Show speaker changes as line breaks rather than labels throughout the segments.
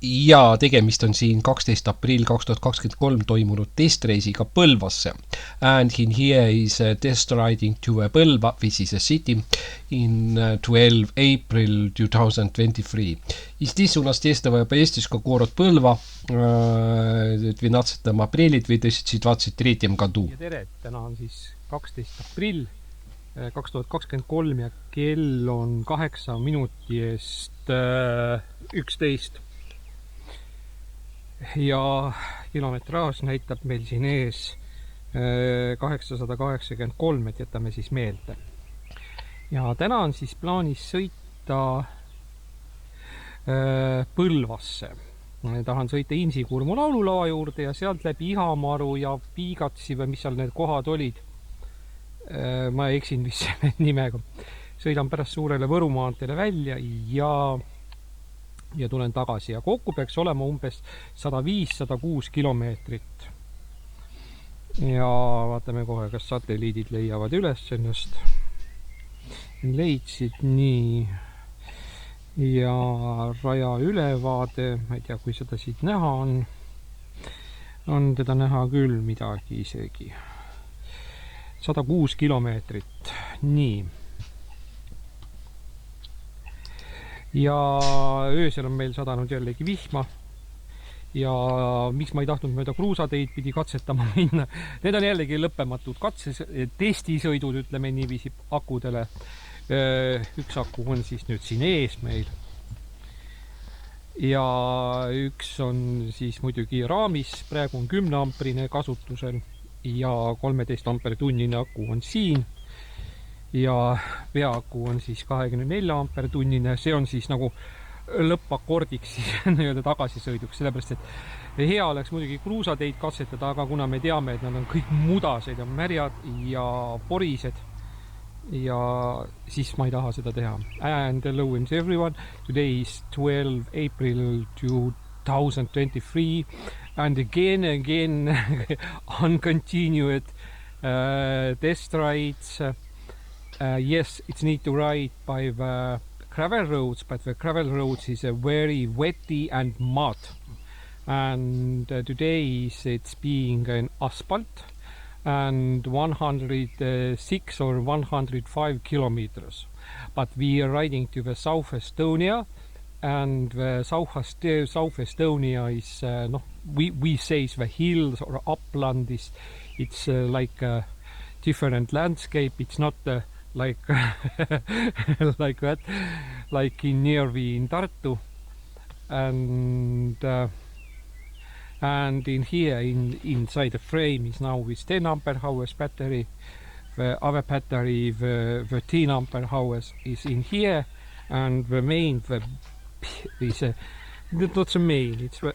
Ja tegemist on siin 12. aprill 2023 toimunud testreisiga Põlvasse. And in here is a test riding to a Põlva, which is a city, in 12 April 2023. Естественно, тестовая поездочка город Põlva 12 апреля 2023 году.
Ja tere, täna on siis 12. aprill 2023 ja kell on 8 minuti eest 11. Ja kilometraaž näitab meil siin ees 883, et jätame siis meelde. Ja täna on siis plaanis sõita Põlvasse. Tahan sõita Insi-Kurmu laululava juurde ja sealt läbi Ihamaru ja Piigatsi või mis seal need kohad olid. Ma eksin vist selle nimega. Sõidan pärast suurele Võrumaanteele välja ja tulen tagasi. Ja kokku peaks olema umbes 105-106 kilomeetrit. Ja vaatame kohe, kas satelliidid leiavad üles ennast. Leidsid nii. Ja raja ülevaade, ma ei tea, kui seda siit näha on teda näha küll midagi isegi. 106 kilomeetrit. Nii. Ja öösel on meil sadanud jällegi vihma. Ja miks ma ei tahtnud mööda kruusateid pidi katsetama minna. Need on jällegi lõppematud testsõidud, ütleme niiviisi, akudele. Üks aku on siis nüüd siin ees meil. Ja üks on siis muidugi raamis. Praegu on 10 amprine kasutusel ja 13 ampertunnine aku on siin. Ja peaaku on siis 24 ampertunnine. See on siis nagu lõppakordiks siis tagasisõiduks, sellepärast et hea oleks muidugi kruusateid katsetada, aga kuna me teame, et nad on kõik mudased ja märjad ja porised ja siis ma ei taha seda teha. And hello everyone, today is 12 April 2023 and again uncontinued test rides. Yes, it's need to ride by the gravel roads, but the gravel roads is very wetty and mud. And today it's being an asphalt and 106 or 105 kilometers. But we are riding to the South Estonia, and the South Estonia is, we say the hills or upland is, it's like a different landscape. It's not like like that, like in Tartu, and in here inside the frame is now with 10 ampere hours battery. The other battery, the 10 ampere hours is in here, and the main is not the main, it's the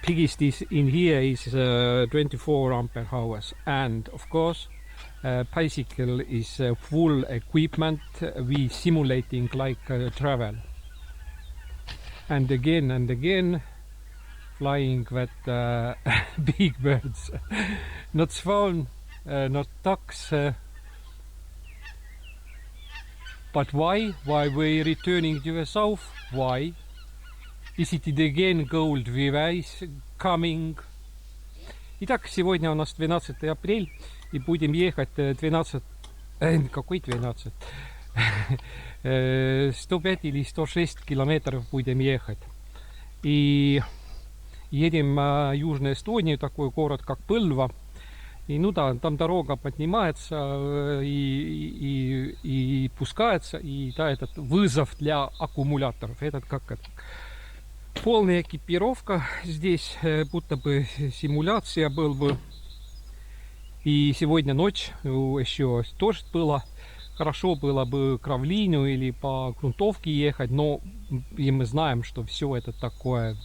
biggest is in here is 24 ampere hours. And of course bicycle is full equipment. We simulating like travel, and again flying that big birds. Not swan, not ducks. But why we returning to the south? Why is it again cold weather coming? Итак, сегодня у нас 12 апрель, и будем ехать 12, какой 12? 105 или 106 километров будем ехать. И едем в Южную Эстонию, такой город, как Põlva. И ну да, там дорога поднимается и пускается, и да, этот вызов для аккумуляторов. Этот как это? Полная экипировка здесь, будто бы симуляция был бы. И сегодня ночь еще дождь было. Хорошо было бы к равлиню или по грунтовке ехать, но и мы знаем, что все это такое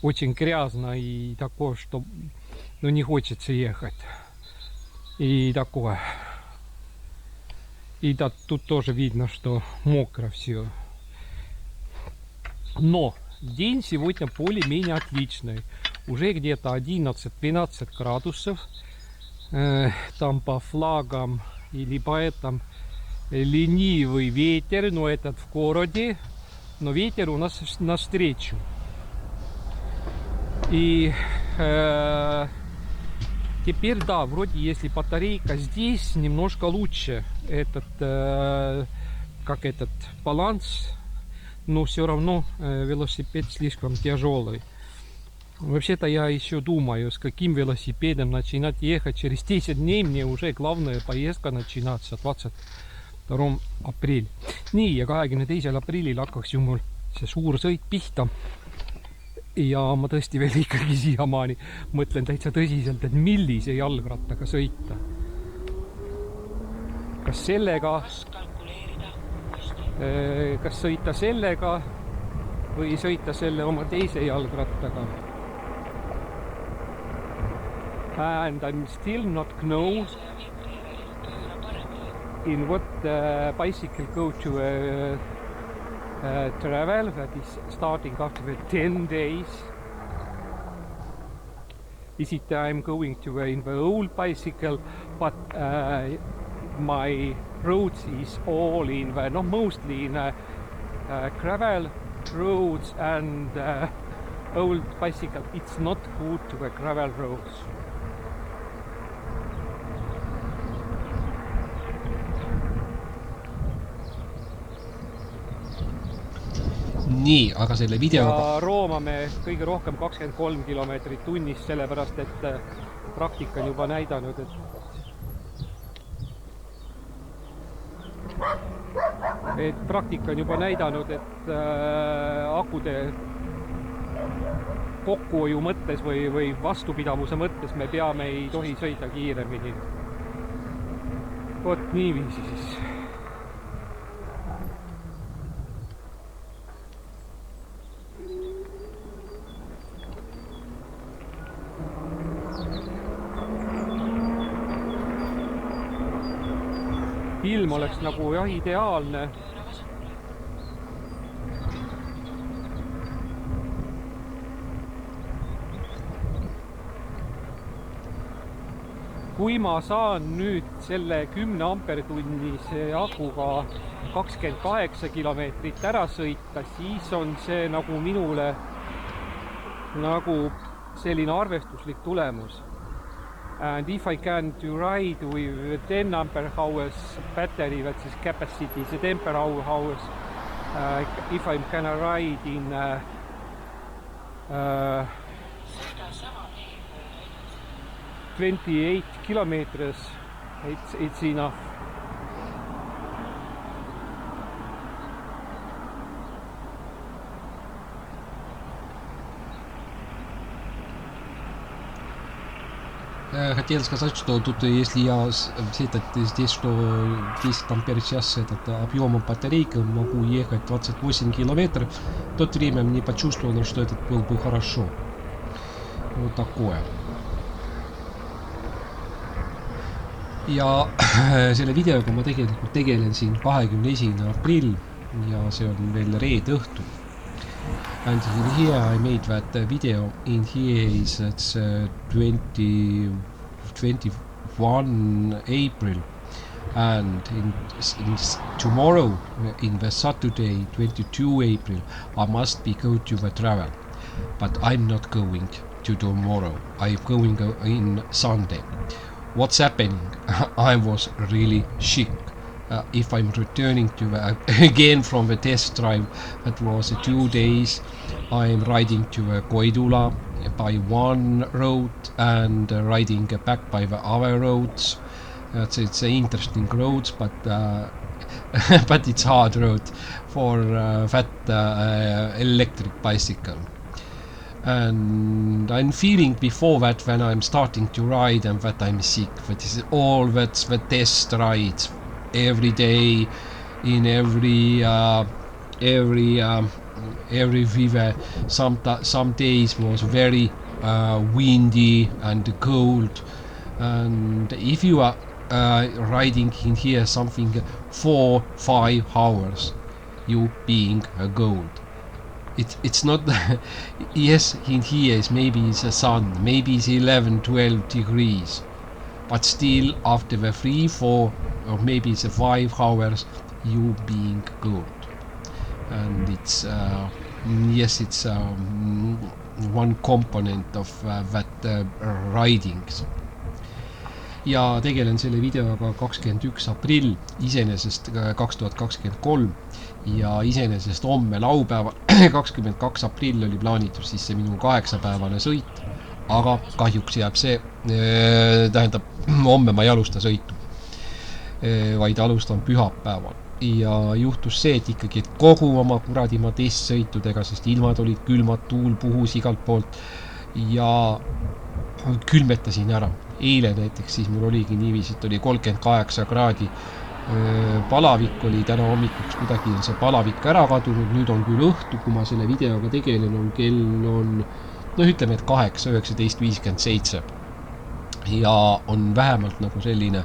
очень грязно и такое, что не хочется ехать. И такое. И да, тут тоже видно, что мокро все. Но день сегодня более-менее отличный. Уже где-то 11-12 градусов. Там по флагам или по этому ленивый ветер, но этот в городе. но ветер у нас навстречу. И теперь, да, вроде если батарейка здесь немножко лучше, этот баланс, но все равно велосипед слишком тяжелый. Вообще-то я еще думаю, с каким велосипедом начинать ехать. Через 10 дней мне уже главная поездка начинаться, 22. aprill. Nii, ja 22. aprillil hakkaks ju mul see suur sõit pihta. Ja ma tõesti veel ikkagi siiamaani mõtlen täitsa tõsiselt, et millise jalgrattaga sõita. Kas sõita sellega või sõita selle oma teise jalgrattaga. And I'm still not know in what bicycle go to travel that is starting after 10 days. Is it I'm going to in the old bicycle, but my roads is all in the, no, mostly in gravel roads, and old bicycle, it's not good to the gravel roads.
Nii, aga selle videoga...
Roomame kõige rohkem 23 kilomeetrit tunnis, sellepärast, et praktika on juba näidanud, et akude kokkuhoiu mõttes või vastupidavuse mõttes me peame, ei tohi sõita kiiremini. Vot niiviisi siis. Ilm oleks nagu jah ideaalne. Kui ma saan nüüd selle 10 ampertunnise akuga 28 kilomeetrit ära sõita, siis on see nagu minule nagu selline arvestuslik tulemus. And if I can to ride with 10 ampere hours battery, that's his capacity, the 10 ampere hours, if I can ride in 28 kilometers, it's enough.
Хотел сказать, что тут, если я здесь, что 10 ампер в час этот объемом батарейки, могу ехать 28 километров, в то время мне почувствовало, что это было бы хорошо. Вот такое. Ja selle videoga ma tegelikult tegelen siin 21. aprill ja see on veel reede õhtu. And here I made that video in here is it's 21 April, and in tomorrow, in the Saturday 22 April, I must be go to the travel, but I'm not going to tomorrow. I'm going in Sunday. What's happening? I was really sick. If I'm returning to again from the test drive, that was 2 days. I'm riding to Koidula by one road and riding back by the other roads. It's interesting roads, but but it's hard road for that electric bicycle. And I'm feeling before that when I'm starting to ride and that I'm sick. That is all that's the test rides. Every day, in every river, some days was very windy and cold, and if you are riding in here something 4-5 hours, you being cold. It's not yes, in here is maybe it's a sun, maybe it's 11-12 degrees, but still after the 3-4 or maybe it's 5 hours, you being cold. and it's yes, it's one component of that ridings. Ja tegelen selle videoga 21 aprill iseenesest 2023 ja iseenesest homme laupäeval 22 aprill oli plaanitud siis see minu 8-päevane sõit, aga kahjuks jääb see, tähendab, homme ma ei alusta sõitu, vaid alustan pühapäeval. Ja juhtus see, et ikkagi kogu oma kuradima testsõitudega, sest ilmad olid külmad, tuul puhus igalt poolt ja külmetasin ära. Eile näiteks siis mul oligi niiviisi, et oli 38 kraadi palavik oli täna hommikuks, kuidagi on see palavik ära kadunud, nüüd on küll õhtu, kui ma selle videoga tegelen, on kell on, ütleme, et 8:19:57 ja on vähemalt nagu selline,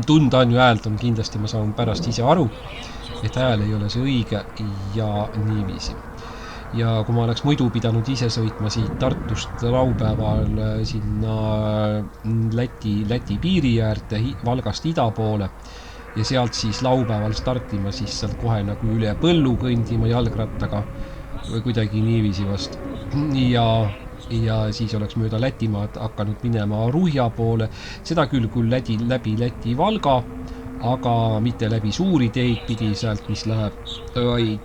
tunda on ju häält on kindlasti, ma saan pärast ise aru, et hääl ei ole see õige ja niiviisi. Ja kui ma oleks muidu pidanud ise sõitma siit Tartust laupäeval sinna Läti piiri äärde Valgast ida poole ja sealt siis laupäeval startima, siis sealt kohe nagu üle põllu kõndima jalgrattaga või kuidagi niiviisi vast. Ja siis oleks mööda Lätimaad hakanud minema Ruhja poole, seda küll läbi Läti Valga, aga mitte läbi suuri teid pidi sealt, mis läheb, vaid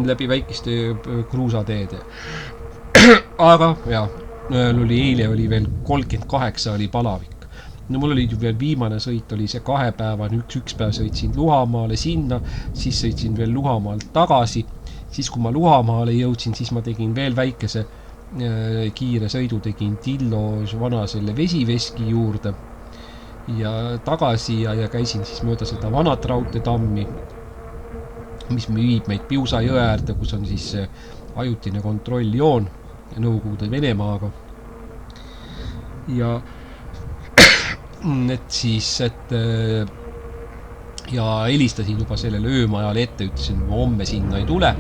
läbi väikeste kruusateede. Aga jah, eile oli veel 38 oli palavik. No mul oli ju veel viimane sõit, oli see 2 päevan, üks päev sõitsin Luhamaale sinna, siis sõitsin veel Luhamaalt tagasi. Siis kui ma Luhamaale jõudsin, siis ma tegin veel väikese kiire sõidu, tegin Tillo vana selle vesiveski juurde ja tagasi ja käisin siis mööda seda vanat raudteetammi, mis viib meid Piusa jõe äärde, kus on siis ajutine kontrolljoon Nõukogude Venemaaga. Ja ja helistasin juba sellele öömajale ette, ütlesin, et ma homme sinna ei tule,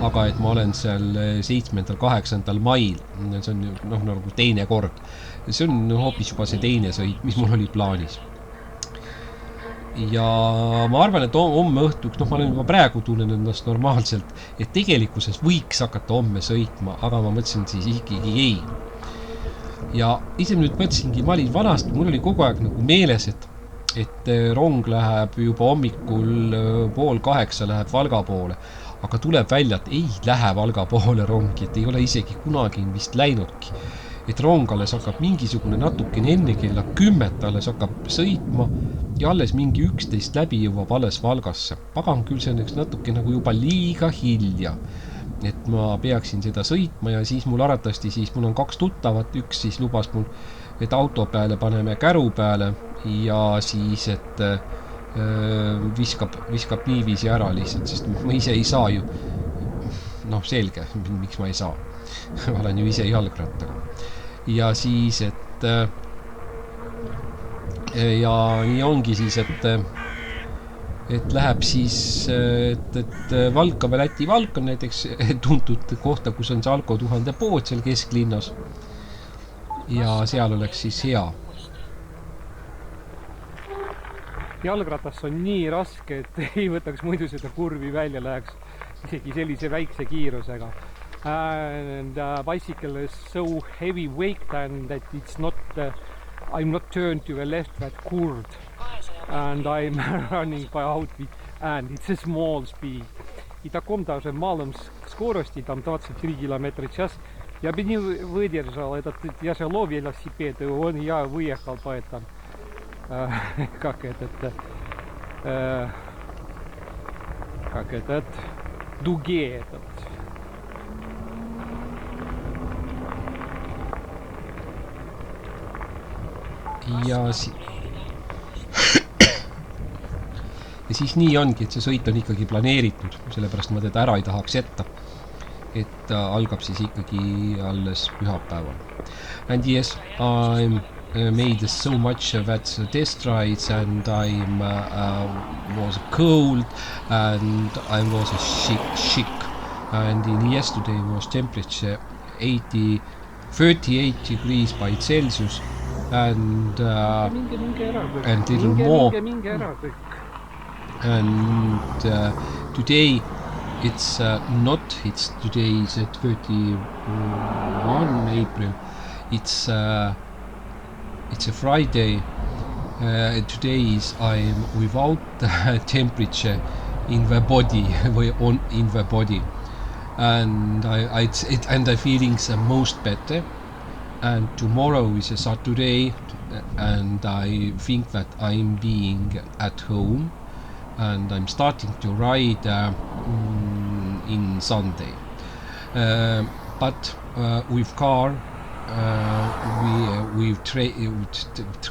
aga et ma olen seal 7.–8. mail, see on nagu teine kord. See on hoopis juba see teine sõit, mis mul oli plaanis. Ja ma arvan, et homme õhtuks, ma olen juba praegu tunnen ennast normaalselt, et tegelikkuses võiks hakata homme sõitma, aga ma mõtlesin siis ikkagi ei. Ja ise nüüd mõtlesingi, ma olin vanast, mul oli kogu aeg nagu meeles, et rong läheb juba hommikul 7:30 läheb Valga poole, aga tuleb välja, et ei lähe Valga poole rongi, et ei ole isegi kunagi vist läinudki. Et rong alles hakkab mingisugune natukene enne kella 10 alles hakkab sõitma ja alles mingi 11 läbi jõuab alles Valgasse. Pagan küll see on natuke nagu juba liiga hilja, et ma peaksin seda sõitma ja siis mul aratasti, siis mul on 2 tuttavat, üks siis lubas mul, et auto peale paneme käru peale ja siis, et viskab niiviisi ära lihtsalt, sest ma ise ei saa ju, selge, miks ma ei saa, olen ju ise jalgrattaga. Ja siis, et ja nii ongi siis, et läheb siis, et Valka või Läti Valk on näiteks tuntud kohta, kus on see Alko 1000 pood seal kesklinnas ja seal oleks siis hea.
Jalgratas on nii raske, et ei võtaks muidu seda kurvi välja, läheks isegi sellise väikse kiirusega. And bicycle is so heavy weight and that it's not, I'm not turned to the left that curved and I'm running by out with, and it's a small speed. И таком даже малом скорости, там 23 км в час, я бы не выдержал этот тяжело велосипед, и я выехал по этому, как этот, дуге этот.
Ja siis nii ongi, et see sõit on ikkagi planeeritud, sellepärast ma teda ära ei tahaks jätta, et algab siis ikkagi alles pühapäeval. And yes, I'm made so much that test rides and I was cold and I was sick and in yesterday was temperature 38 degrees by Celsius and little more and today it's not, it's today is 31 April. It's a Friday. Today is I'm without temperature in the body, in the body, and I feeling the most better. And tomorrow is a Saturday, and I think that I'm being at home, and I'm starting to ride in Sunday. But with car, with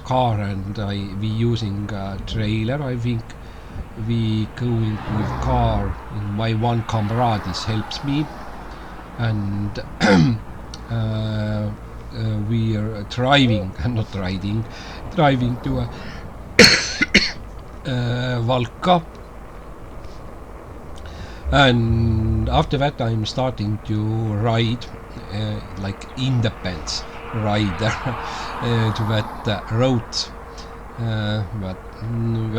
car, and we using trailer. I think we going with car. My one comrade helps me, and we are driving, not riding, driving to Valka, and after that I'm starting to ride like independent rider to that road, but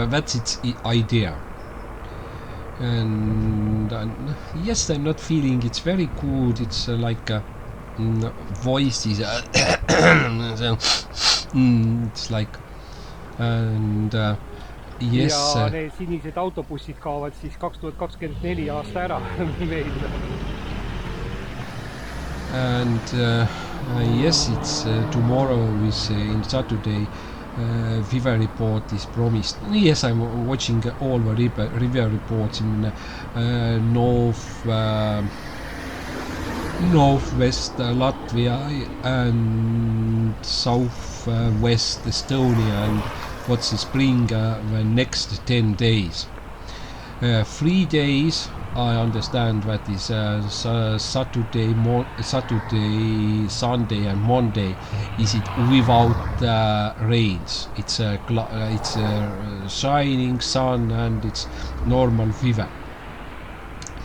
that's its idea. And yes, I'm not feeling it's very good. It's like voice is it's like, and yes.
Ja need sinised autobussid kaovad siis 2024 aasta ära meil.
And yes, it's tomorrow is in Saturday. River report is promised. Yes, I'm watching all the river reports in northwest Latvia and southwest Estonia, and what's the spring the next 10 days. 3 days I understand that is Saturday, Sunday and Monday is it without rains. It's a shining sun and it's normal weather.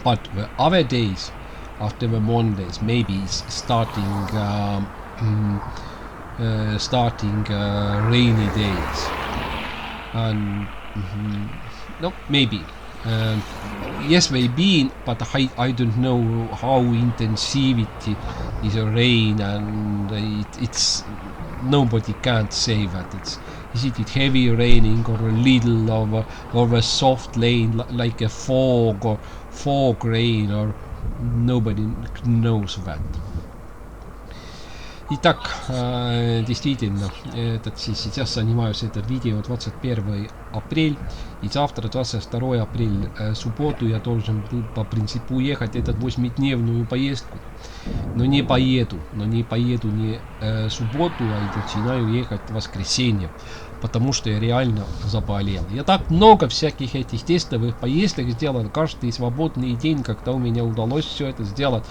But the other days after the Mondays maybe it's starting rainy days, and no, maybe. Yes, maybe, but I don't know how intensivity is a rain, and it's nobody can't say that is it heavy raining or a little of a soft rain like a fog or fog rain, or nobody knows that. Итак, действительно, этот сейчас занимаюсь этот видео 21 апрель, и завтра, 22 апрель, субботу, я должен был по принципу ехать этот 8-дневную поездку, но не поеду не субботу, а начинаю ехать в воскресенье, потому что я реально заболел. Я так много всяких этих тестовых поездок сделал, каждый свободный день, когда у меня удалось все это сделать.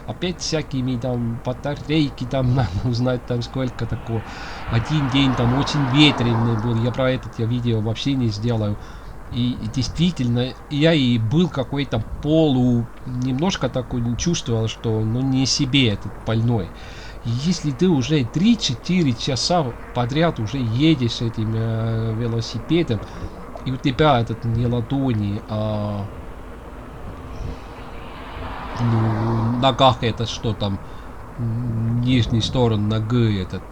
Опять всякими там батарейки, там надо узнать там сколько такого. Один день там очень ветреный был, я про это видео вообще не сделаю. И действительно, я и был какой-то немножко такой чувствовал, что не себе этот больной. И если ты уже 3-4 часа подряд уже едешь этим велосипедом, и у тебя этот не ладони, а ногах это что там, нижней стороны ноги этот,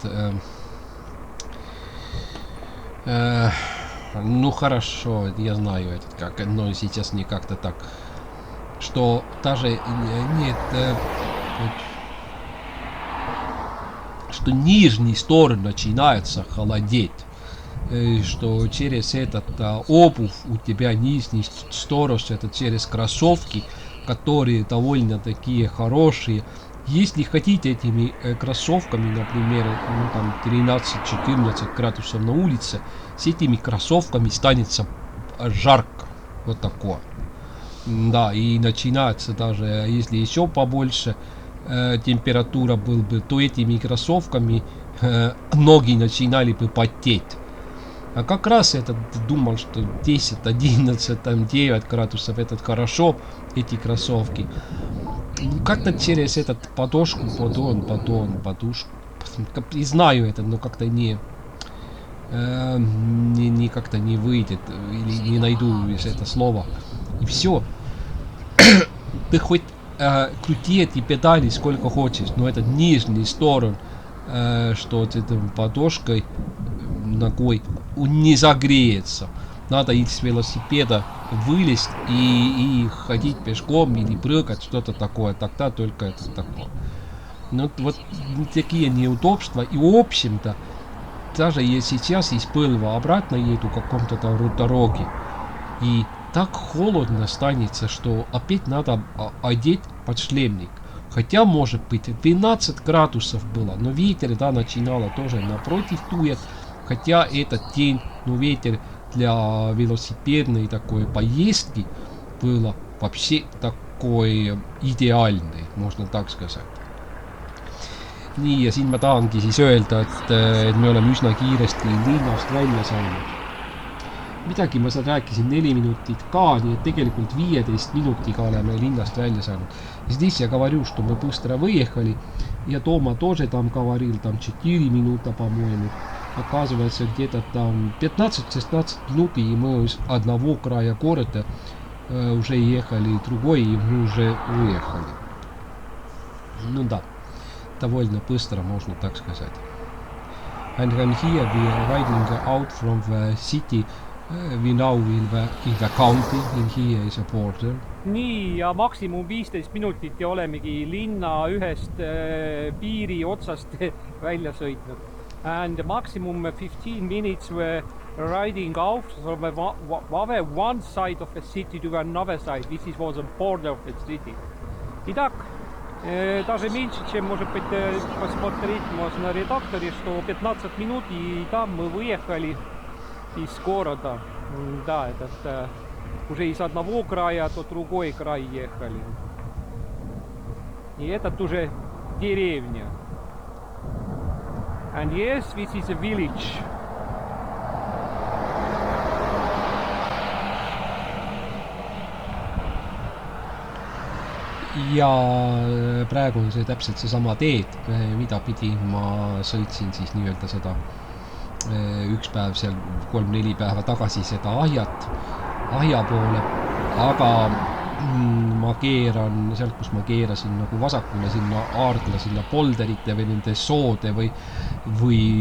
ну хорошо, я знаю этот как, но сейчас не как-то так, что даже нет, что нижней стороны начинается холодеть, что через этот обувь у тебя нижний сторож, это через кроссовки, которые довольно такие хорошие. Если хотите этими кроссовками, например, там 13-14 градусов на улице, с этими кроссовками станется жарко, вот такое. Да, и начинается даже, если еще побольше температура был бы, то этими кроссовками ноги начинали бы потеть. А как раз этот думал, что 10, 11, там 9 градусов это хорошо, эти кроссовки. Как-то через этот подушку, и знаю это, но как-то как-то не выйдет, или не найду это слово. И все. ты хоть крути эти педали сколько хочешь, но этот нижний сторон, что с этой подошкой ногой, он не загреется. Надо из велосипеда вылезть и ходить пешком или прыгать, что-то такое. Тогда только это такое. Ну, вот такие неудобства. И, в общем-то, даже если сейчас из Пыльва обратно еду каком-то дороге, и так холодно станется, что опять надо одеть подшлемник. Хотя, может быть, 12 градусов было, но ветер, да, начинало тоже напротив дует. Хотя этот день, ну, ветер для велосипедной такой поездки было вообще такой идеальный, можно так сказать. Nii, ja siin ma tahangi siis öelda, et me oleme üsna kiiresti linnast välja saanud. Midagi ma seal rääkisin 4 minutit ka, nii et tegelikult 15 minutiga oleme linnast välja saanud. Здесь я говорю, что мы быстро выехали, я дома тоже там говорил, там 4 минута, по-моему. Оказывается, где-то там 15-16 минут, и мы с одного края города уже ехали в другой, и мы уже уехали. Ну да, довольно быстро, можно так сказать. And then here we are riding out from the city. We now in the county, in here is a border.
Nii, ja maksimum 15 minutit ja olemegi linna ühest piiri otsast välja sõitnud. And maximum 15 minutes were riding out from one side of the city to another side. This was the border of the city. Итак, даже меньше, чем, может быть, посмотреть можно на редакторе, что 15 минут, и там мы выехали из города. Да, этот уже из одного края, то другой край ехали. И этот уже деревня. And yes, this is a village.
Ja praegu on see täpselt seesama teed, mida pidi ma sõitsin siis nii-öelda seda üks päev seal 3-4 päeva tagasi seda ahja poole, aga ma keeran sealt, kus ma keerasin nagu vasakule sinna aardla, sinna polderite või nende soode või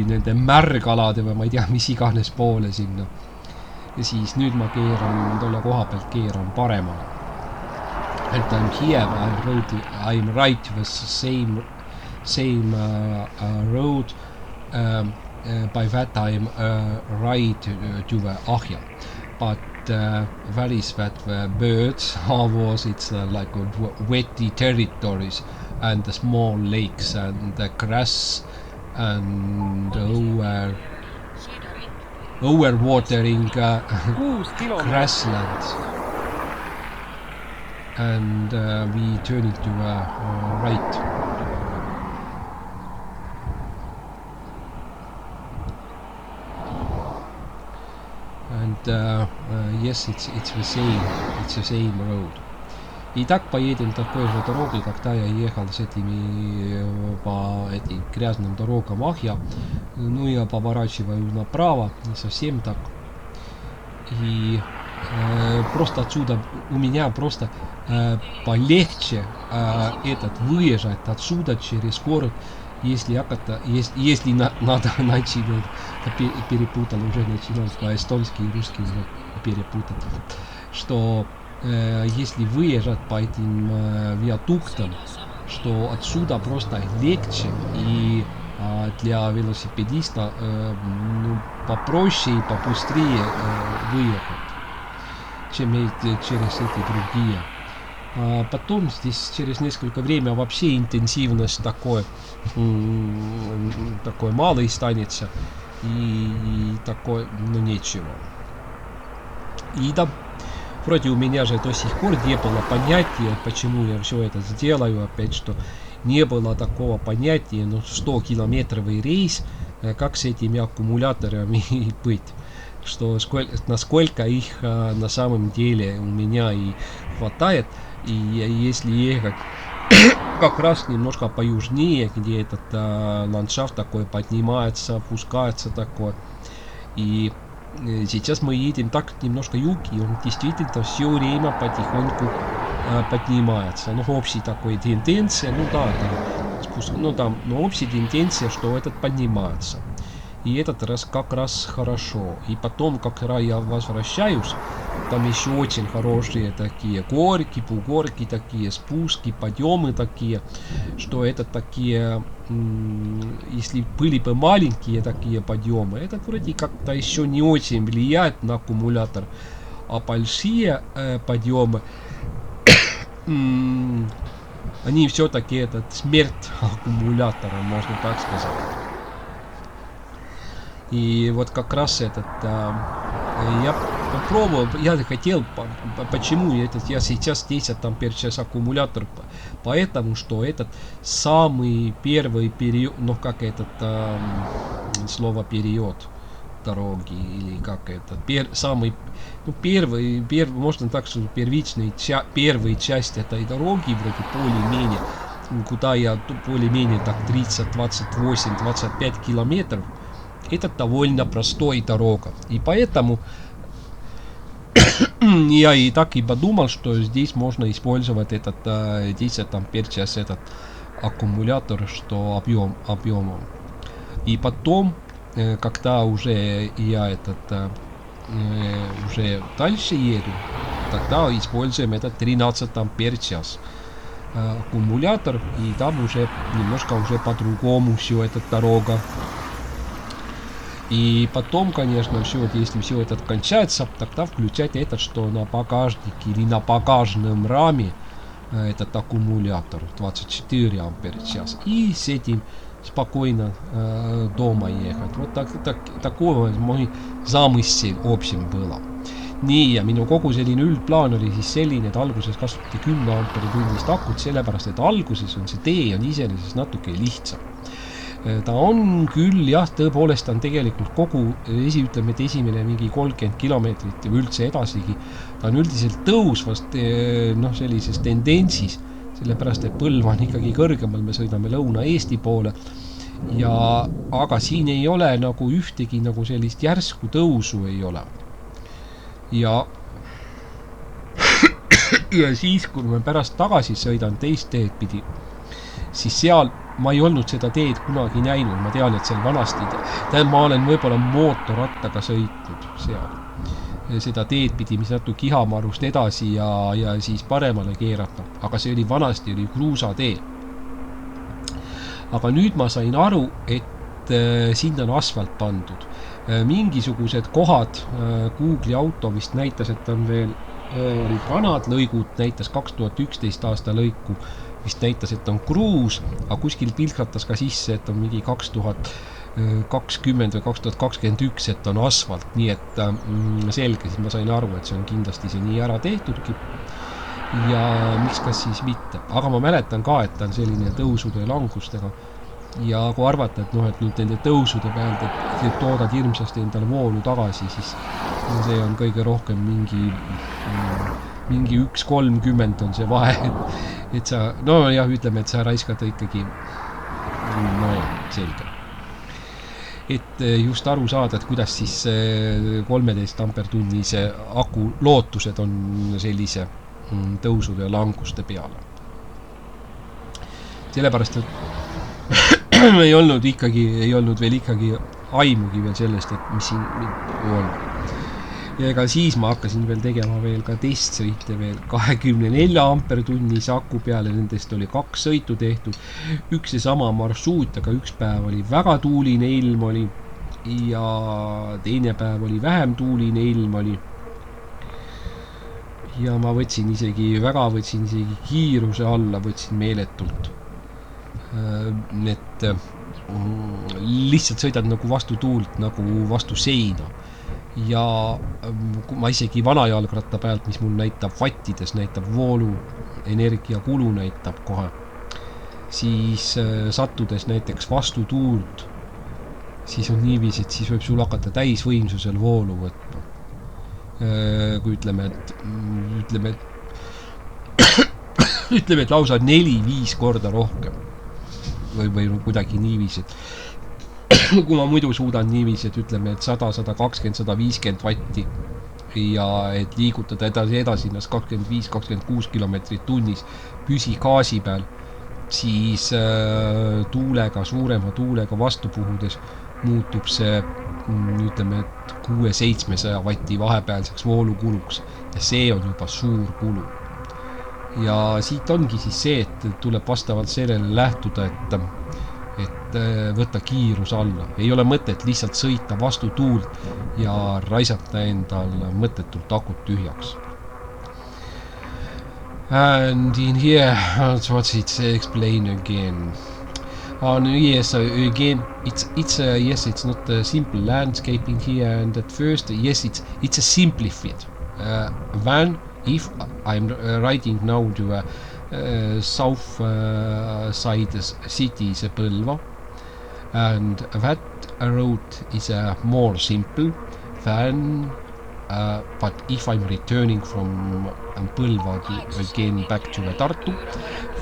nende märgalade või ma ei tea, mis iganes poole sinna. Ja siis nüüd ma keeran, tolle koha pealt keeran paremale. And I'm here, I'm right with the same road. By that time right to the ahja. But where is that the birds? How was it like wetty territories and the small lakes and the grass and overwatering grasslands. And we turn it to right. And yes, it's the same road. И так поедем такой же дорогой, когда я ехал с этими по этим грязным дорогам Ахья. Ну, я поворачиваю направо, не совсем так. И просто отсюда у меня просто полегче выезжать отсюда через город, если надо начать, перепутал, уже начинал по-эстонски и русски уже перепутать, что если выезжать по этим виадуктам, что отсюда просто легче и для велосипедиста попроще и побыстрее выехать, чем через эти другие. Потом здесь через несколько время вообще интенсивность такой малый станется и такой, ну ничего. И там вроде у меня же до сих пор не было понятия, почему я все это сделаю, опять что не было такого понятия, 100-километровый рейс, как с этими аккумуляторами быть, что насколько их на самом деле у меня и хватает. И если ехать как раз немножко поюжнее, где этот ландшафт такой поднимается, опускается такой. И сейчас мы едем так немножко юг, и он действительно все время потихоньку поднимается. Ну, общий такой тенденция, ну да, общая тенденция, что этот поднимается. И этот раз как раз хорошо. И потом, когда я возвращаюсь, там еще очень хорошие такие горки, бугорки такие, спуски, подъемы такие, что это такие, если были бы маленькие такие подъемы, это вроде как-то еще не очень влияет на аккумулятор. А большие подъемы, они все-таки этот смерть аккумулятора, можно так сказать. И вот как раз этот я попробовал, я хотел, почему я сейчас 10 ампер час аккумулятор, поэтому что этот самый первый период, ну как этот слово период дороги, или как это, самый, ну, первый, можно так сказать, первичный, первая часть этой дороги, вроде более-менее, куда я более-менее так 30, 28, 25 километров, это довольно простой дорога. И поэтому я и так и подумал, что здесь можно использовать этот 10 ампер час этот аккумулятор, что объемом. И потом, когда уже я уже дальше еду, тогда используем этот 13 ампер час аккумулятор, и там уже немножко уже по-другому все эта дорога. И потом, конечно, все это, если все это кончается, тогда включать этот, что на багажнике или на багажном раме этот аккумулятор 24 ампер час. И с этим спокойно дома ехать. Вот такой мой замысел общем было. Nii, ja minu kogu selline üldplaan oli siis selline, et alguses kasutati 10 amperi tunnist akut, sellepärast et alguses on see tee on iseenesest natuke lihtsam. Ta on küll, jah, tõepoolest on tegelikult kogu, ütleme, et esimene mingi 30 kilomeetrit või üldse edasigi, ta on üldiselt tõusvast, noh, sellises tendentsis, sellepärast, et Põlva on ikkagi kõrgemal, me sõidame Lõuna-Eesti poole, aga siin ei ole nagu ühtegi nagu sellist järsku tõusu ei ole. Ja siis, kui me pärast tagasi sõidan teist teed pidi, siis seal ma ei olnud seda teed kunagi näinud, ma tean, et seal vanasti, ma olen võib-olla mootorrattaga sõitnud seal seda teed pidi, mis natuke Ihamarust edasi ja siis paremale keerata, aga see oli vanasti kruusatee. Aga nüüd ma sain aru, et sinna on asfalt pandud. Mingisugused kohad, Google'i auto vist näitas, et on veel vanad lõigud, näitas 2011 aasta lõiku, vist näitas, et on kruus, aga kuskil pilkratas ka sisse, et on mingi 2020 või 2021, et on asfalt, nii et selge, siis ma sain aru, et see on kindlasti see nii ära tehtudki ja miks kas siis mitte. Aga ma mäletan ka, et ta on selline tõusude ja langustega ja kui arvata, et, et nüüd nende tõusude pealt, et toodad hirmsasti endale voolu tagasi, siis see on kõige rohkem mingi 1.30 on see vahe, et sa, ütleme, et sa raiskad ikkagi, selge. Et just aru saada, et kuidas siis 13 ampertunnise aku lootused on sellise tõusude ja languste peale. Sellepärast, et ei olnud veel ikkagi aimugi veel sellest, et mis siin on. Ja ega siis ma hakkasin veel tegema veel ka testsõite veel 24 ampertunnise aku peale, nendest oli 2 sõitu tehtud, üks ja sama marsruut, aga üks päev oli väga tuuline ilm oli ja teine päev oli vähem tuuline ilm oli. Ja ma võtsin isegi kiiruse alla, võtsin meeletult. Et lihtsalt sõidad nagu vastu tuult, nagu vastu seina. Ja ma isegi vana jalgratta pealt, mis mul näitab vattides, näitab voolu, energiakulu näitab kohe, siis sattudes näiteks vastu tuult, siis on niiviisi, et siis võib sul hakata täisvõimsusel voolu võtma. Kui ütleme, et lausa 4-5 korda rohkem või kuidagi niiviisi, et kui ma muidu suudan niiviisi, et ütleme, et 100, 120, 150 vatti ja et liigutada edasi 25-26 kilomeetrit tunnis püsigaasi peal, siis tuulega, suurema tuulega vastu puhudes muutub see, ütleme, et 600-700 vatti vahepealseks voolukuluks ja see on juba suur kulu. Ja siit ongi siis see, et tuleb vastavalt sellele lähtuda, et võtta kiirus alla. Ei ole mõtet lihtsalt sõita vastu tuult ja raisata endal mõttetult akut tühjaks. And in here, what's it explain again? Yes, again, it's not a simple landscaping here, and at first, yes, it's a simplified van. If I'm riding now to south side city, Põlva, and that road is more simple than but if I'm returning from Põlva again back to Tartu,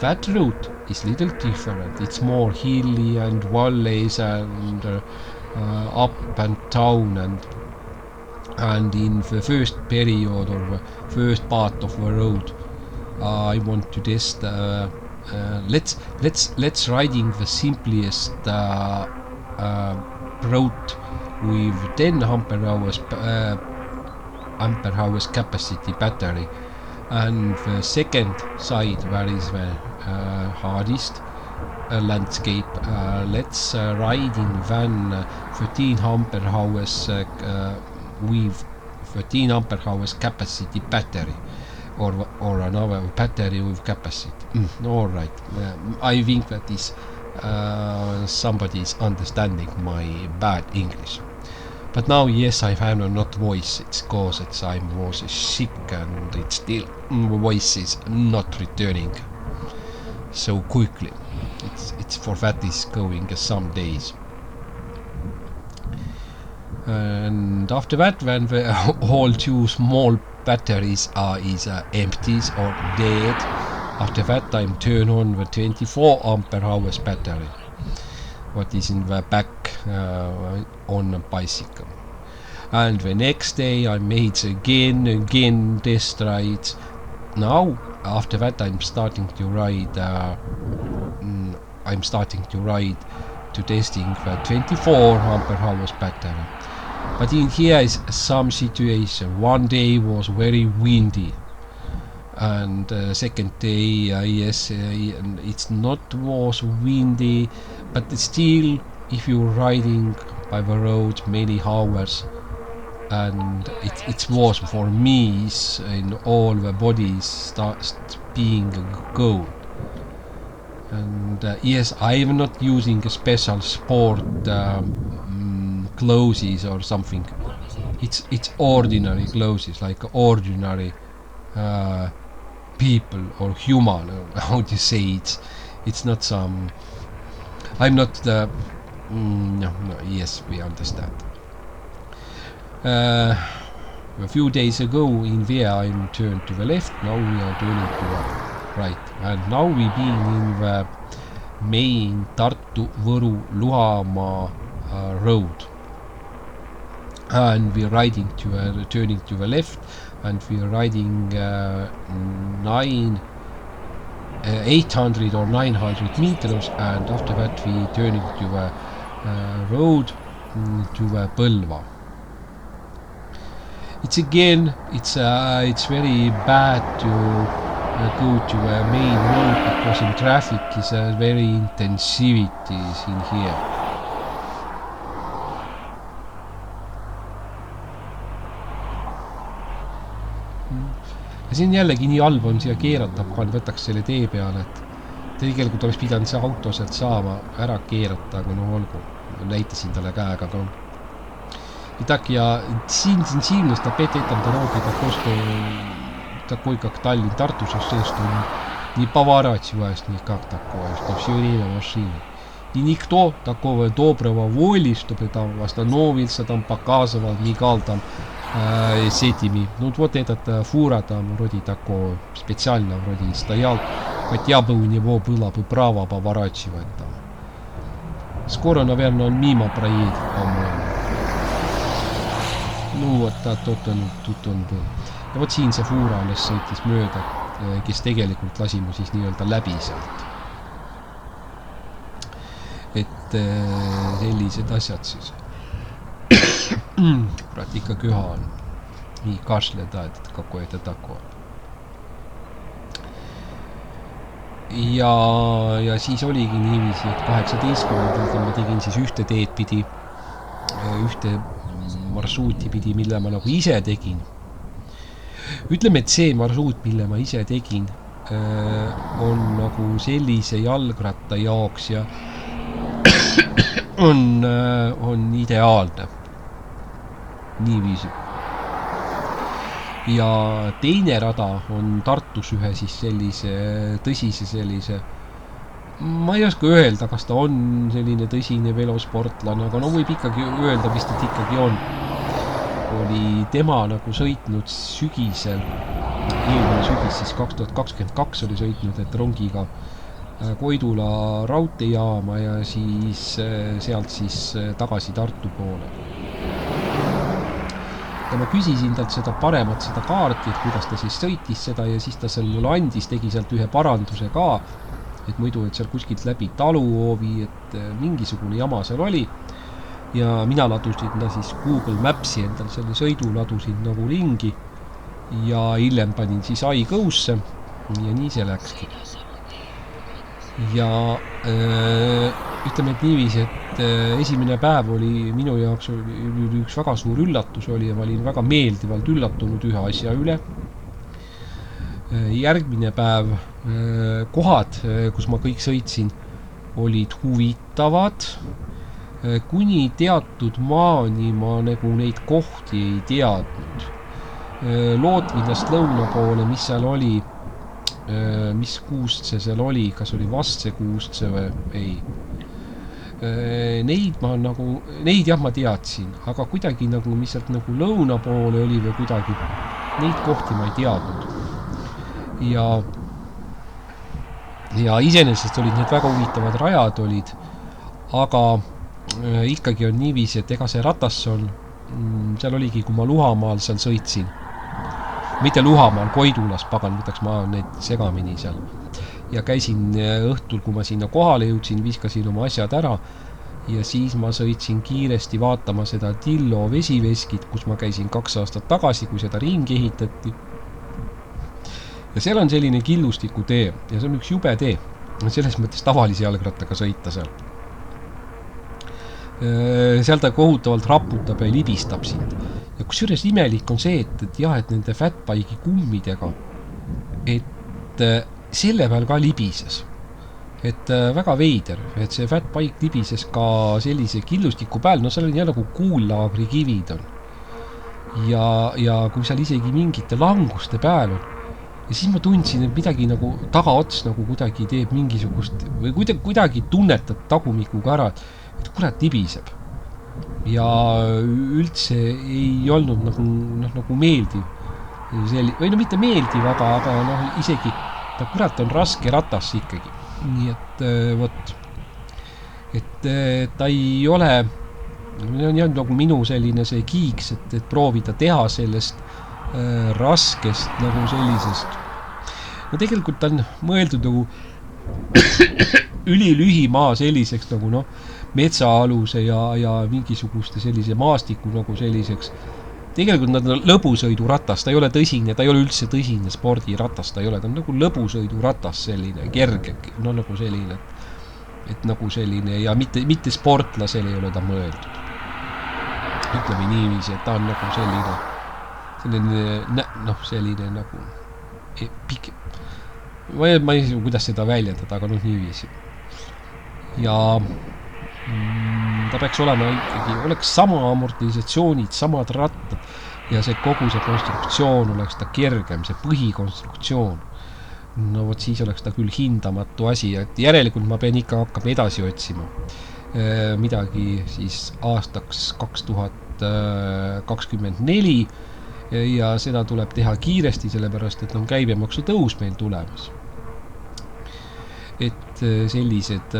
that road is little different. It's more hilly and valleys and up and down, and in the first period or first part of the road, I want to test. Let's riding the simplest road with 10 ampere hours capacity battery, and the second side where is the hardest landscape. Let's ride in van 13 ampere hours with 13 ampere hours capacity battery, or another battery with capacity. All right. I think that is somebody is understanding my bad English. But now, yes, I have not voice. It's because I was sick and it's still voice is not returning so quickly. It's for that is going some days. And after that, when the whole two small batteries is empty or dead, after that time turn on the 24 ampere hours battery, what is in the back on a bicycle. And the next day I made again test rides. Now after that I'm starting to ride to testing the 24 ampere hours battery. But in here is some situation. One day was very windy, and second day yes, it's not was windy, but still if you're riding by the road many hours, and it was for me in all the bodies starts being cold. And yes, I'm not using a special sport clothes or something. It's ordinary clothes, like ordinary people or human, or how to say it's not some. I'm not the. No, yes, we understand. A few days ago in there I turned to the left, now we are turning to the right, and now we being in the main Tartu-Võru-Luhamaa road, and we're riding to turning to the left, and we're riding 800 or 900 meters, and after that we turning to the road to the Põlva. It's very bad to go to a main road because in traffic is very intensivities in here. Ja siin jällegi nii halb on siia keerata, kui võtaks selle tee peale, et tegelikult oleks pidanud see auto sealt saama ära keerata, aga no olgu, näitasin talle käega ka. Итак, я интенсивно опять этом дороге такой, как Tallinn-Tartu шоссе, что не поворачиваясь никак такое, что все время машины. И никто такого доброго воли, чтобы там остановился, там показывал, мигал там с этими. Ну вот этот фура там вроде такого специально вроде стоял, хотя бы у него было бы право поворачивать там. Скоро, наверное, он мимо проедет, по-моему. Nuota tutondu. Ja vot siin see fuura alles sõitis mööda, kes tegelikult lasi mu siis nii-öelda läbi sealt. Et sellised asjad siis. Kurat, ikka köha on. Nii kašleda, et kako ette tako. Ja siis oligi niiviisi, et 18. ma tegin siis ühte teed pidi, ühte marsruuti pidi, mille ma nagu ise tegin. Ütleme, et see marsruut, mille ma ise tegin, on nagu sellise jalgratta jaoks ja on ideaalne. Niiviisi. Ja teine rada on Tartus ühe siis sellise tõsise sellise, ma ei oska öelda, kas ta on selline tõsine velosportlane, aga no võib ikkagi öelda, vist et ikkagi on. Oli tema nagu sõitnud sügisel, eelmine sügis siis 2022 oli sõitnud, et rongiga Koidula raudteejaama ja siis sealt siis tagasi Tartu poole. Ja ma küsisin talt seda paremat seda kaarti, et kuidas ta siis sõitis seda ja siis ta seal mulle andis, tegi sealt ühe paranduse ka, et muidu, et seal kuskilt läbi taluhoovi, et mingisugune jama seal oli. Ja mina ladusin ta siis Google Mapsi endal selle sõidu ladusin nagu ringi ja hiljem panin siis iGo'sse ja nii see läkski. Ja ütleme, et niiviisi, et esimene päev oli minu jaoks oli üks väga suur üllatus oli ja ma olin väga meeldivalt üllatunud ühe asja üle. Järgmine päev kohad, kus ma kõik sõitsin, olid huvitavad. Kuni teatud maani ma nagu neid kohti ei teadnud. Lootvinnast lõuna poole, mis seal oli, mis kuust see seal oli, kas oli Vastse kuust see või ei. Neid jah ma teadsin, aga kuidagi nagu, mis sealt nagu lõuna poole oli või kuidagi, neid kohti ma ei teadnud. Ja iseenesest olid need väga huvitavad rajad olid, aga ikkagi on niiviisi, et ega see ratas on, seal oligi, kui ma Luhamaal seal sõitsin. Mitte Luhamaal, Koidulas, pagan, võtaks ma neid segamini seal. Ja käisin õhtul, kui ma sinna kohale jõudsin, viskasin oma asjad ära ja siis ma sõitsin kiiresti vaatama seda Tillo vesiveskit, kus ma käisin 2 aastat tagasi, kui seda ringi ehitati. Ja seal on selline killustiku tee ja see on üks jube tee. Selles mõttes tavalise jalgrattaga sõita seal. Seal ta kohutavalt raputab ja libistab sind. Ja kusjuures imelik on see, et jah, et nende fatbike'i kummidega, et selle peal ka libises. Et väga veider, et see fatbike libises ka sellise killustiku peal, no seal on jah nagu kuullaagri kivid on. Ja kui seal isegi mingite languste peal on, ja siis ma tundsin, et midagi nagu tagaots nagu kuidagi teeb mingisugust, või kuidagi tunnetad tagumikuga ära, et kurat libiseb. Ja üldse ei olnud nagu meeldiv. Või no mitte meeldiv, aga isegi ta kurat on raske ratas ikkagi. Nii et võt, et ta ei ole, on jah nagu minu selline see kiiks, et proovida teha sellest raskest nagu sellisest. No tegelikult on mõeldud nagu ülilühimaa selliseks nagu metsaaluse ja mingisuguste sellise maastiku nagu selliseks. Tegelikult nad on lõbusõiduratas, ta ei ole tõsine, ta ei ole üldse tõsine spordiratas, ta ei ole, ta on nagu lõbusõiduratas selline, kerge, no nagu selline, et nagu selline ja mitte sportlasel ei ole ta mõeldud. Ütleme niiviisi, et ta on nagu selline nagu pikk. Ma ei tea, kuidas seda väljendada, aga niiviisi. Ja ta peaks olema ikkagi, oleks sama amortisatsioonid, samad rattad ja see kogu see konstruktsioon oleks ta kergem, see põhikonstruktsioon. No vot siis oleks ta küll hindamatu asi, et järelikult ma pean ikka hakkama edasi otsima midagi siis aastaks 2024 ja seda tuleb teha kiiresti, sellepärast, et on käibemaksu tõus meil tulemas. Et sellised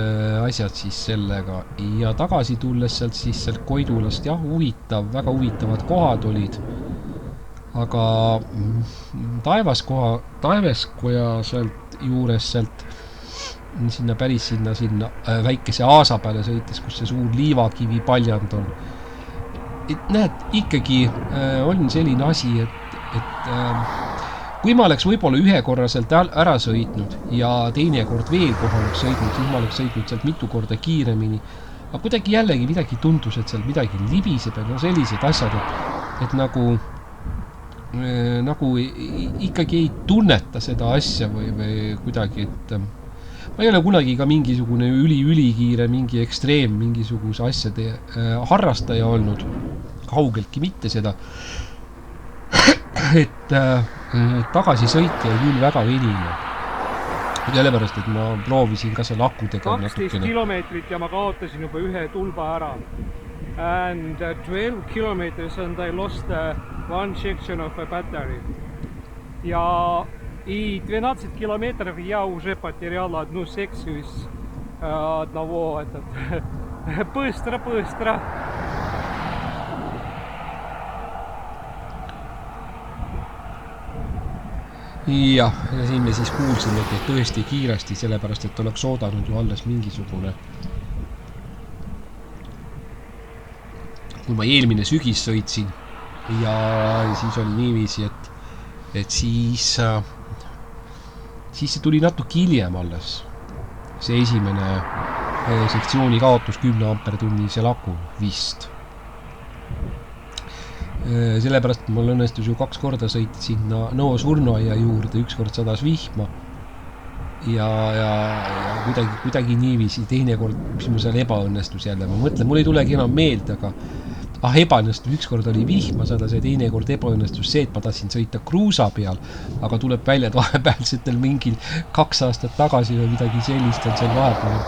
asjad siis sellega ja tagasi tulles sealt Koidulast väga huvitavad kohad olid, aga Taeveskoja sealt juures sinna väikese aasa peale sõites, kus see suur liivakivi paljand on. Näed, ikkagi on selline asi, et kui ma oleks võib-olla ühe korra sealt ära sõitnud ja teine kord veel koha oleks sõitnud, siis ma oleks sõitnud sealt mitu korda kiiremini. Aga kuidagi jällegi midagi tundus, et sealt midagi libiseb ja sellised asjad, et nagu ikkagi ei tunneta seda asja või kuidagi, et ma ei ole kunagi ka mingisugune ülikiire, mingi ekstreem, mingisuguse asjade harrastaja olnud, kaugeltki mitte seda, et tagasi sõitja küll väga venime. Sellepärast, et ma proovisin ka seal akudega
12 kilomeetrit ja ma kaotasin juba ühe tulba ära. And 12 kilometers and I lost one section of a battery. Ja и 12 километров я уже потерял одну секцию из одного быстро.
Ja siin me siis kuulsime, et tõesti kiiresti, sellepärast, et oleks oodanud ju alles mingisugune. Kui ma eelmine sügis sõitsin ja siis oli niiviisi, et siis see tuli natuke hiljem alles. See esimene sektsiooni kaotus 10 ampertunnisel aku vist. Sellepärast mul õnnestus ju 2 korda sõita sinna Nõo surnuaia juurde, 1 kord sadas vihma ja kuidagi niiviisi, teine kord, mis mul seal ebaõnnestus jälle, ma mõtlen, mul ei tulegi enam meelde, aga ebaõnnestus, 1 kord oli vihma sadas ja teine kord ebaõnnestus see, et ma tahtsin sõita kruusa peal, aga tuleb välja, et vahepealsetel mingil 2 aastat tagasi või midagi sellist on seal vahepeal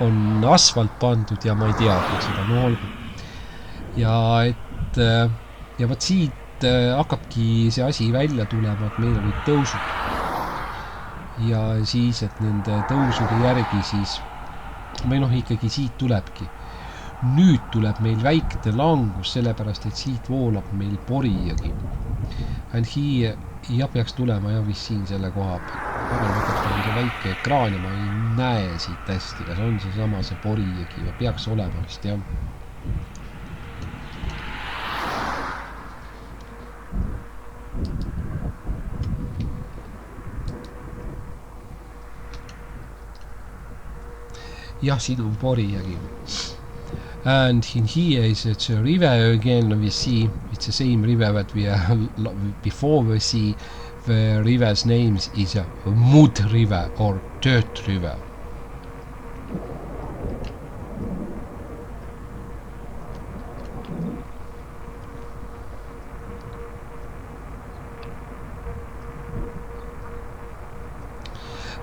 on asfalt pandud ja ma ei teadnud seda, no olgu. Ja võt siit hakkabki see asi välja tulema, et meil olid tõusud. Ja siis, et nende tõusude järgi siis, või ikkagi siit tulebki. Nüüd tuleb meil väikene langus, sellepärast, et siit voolab meil Porijõgi. Ja peaks tulema ja vist siin selle koha peal. On see väike ekraan ja ma ei näe siit hästi, kas on see sama see Porijõgi või peaks olema vist, jah. Jah, siin on Porijõgi. And in here is it's a river again, we see it's the same river that we before we see the river's name is a mud river or dirt river.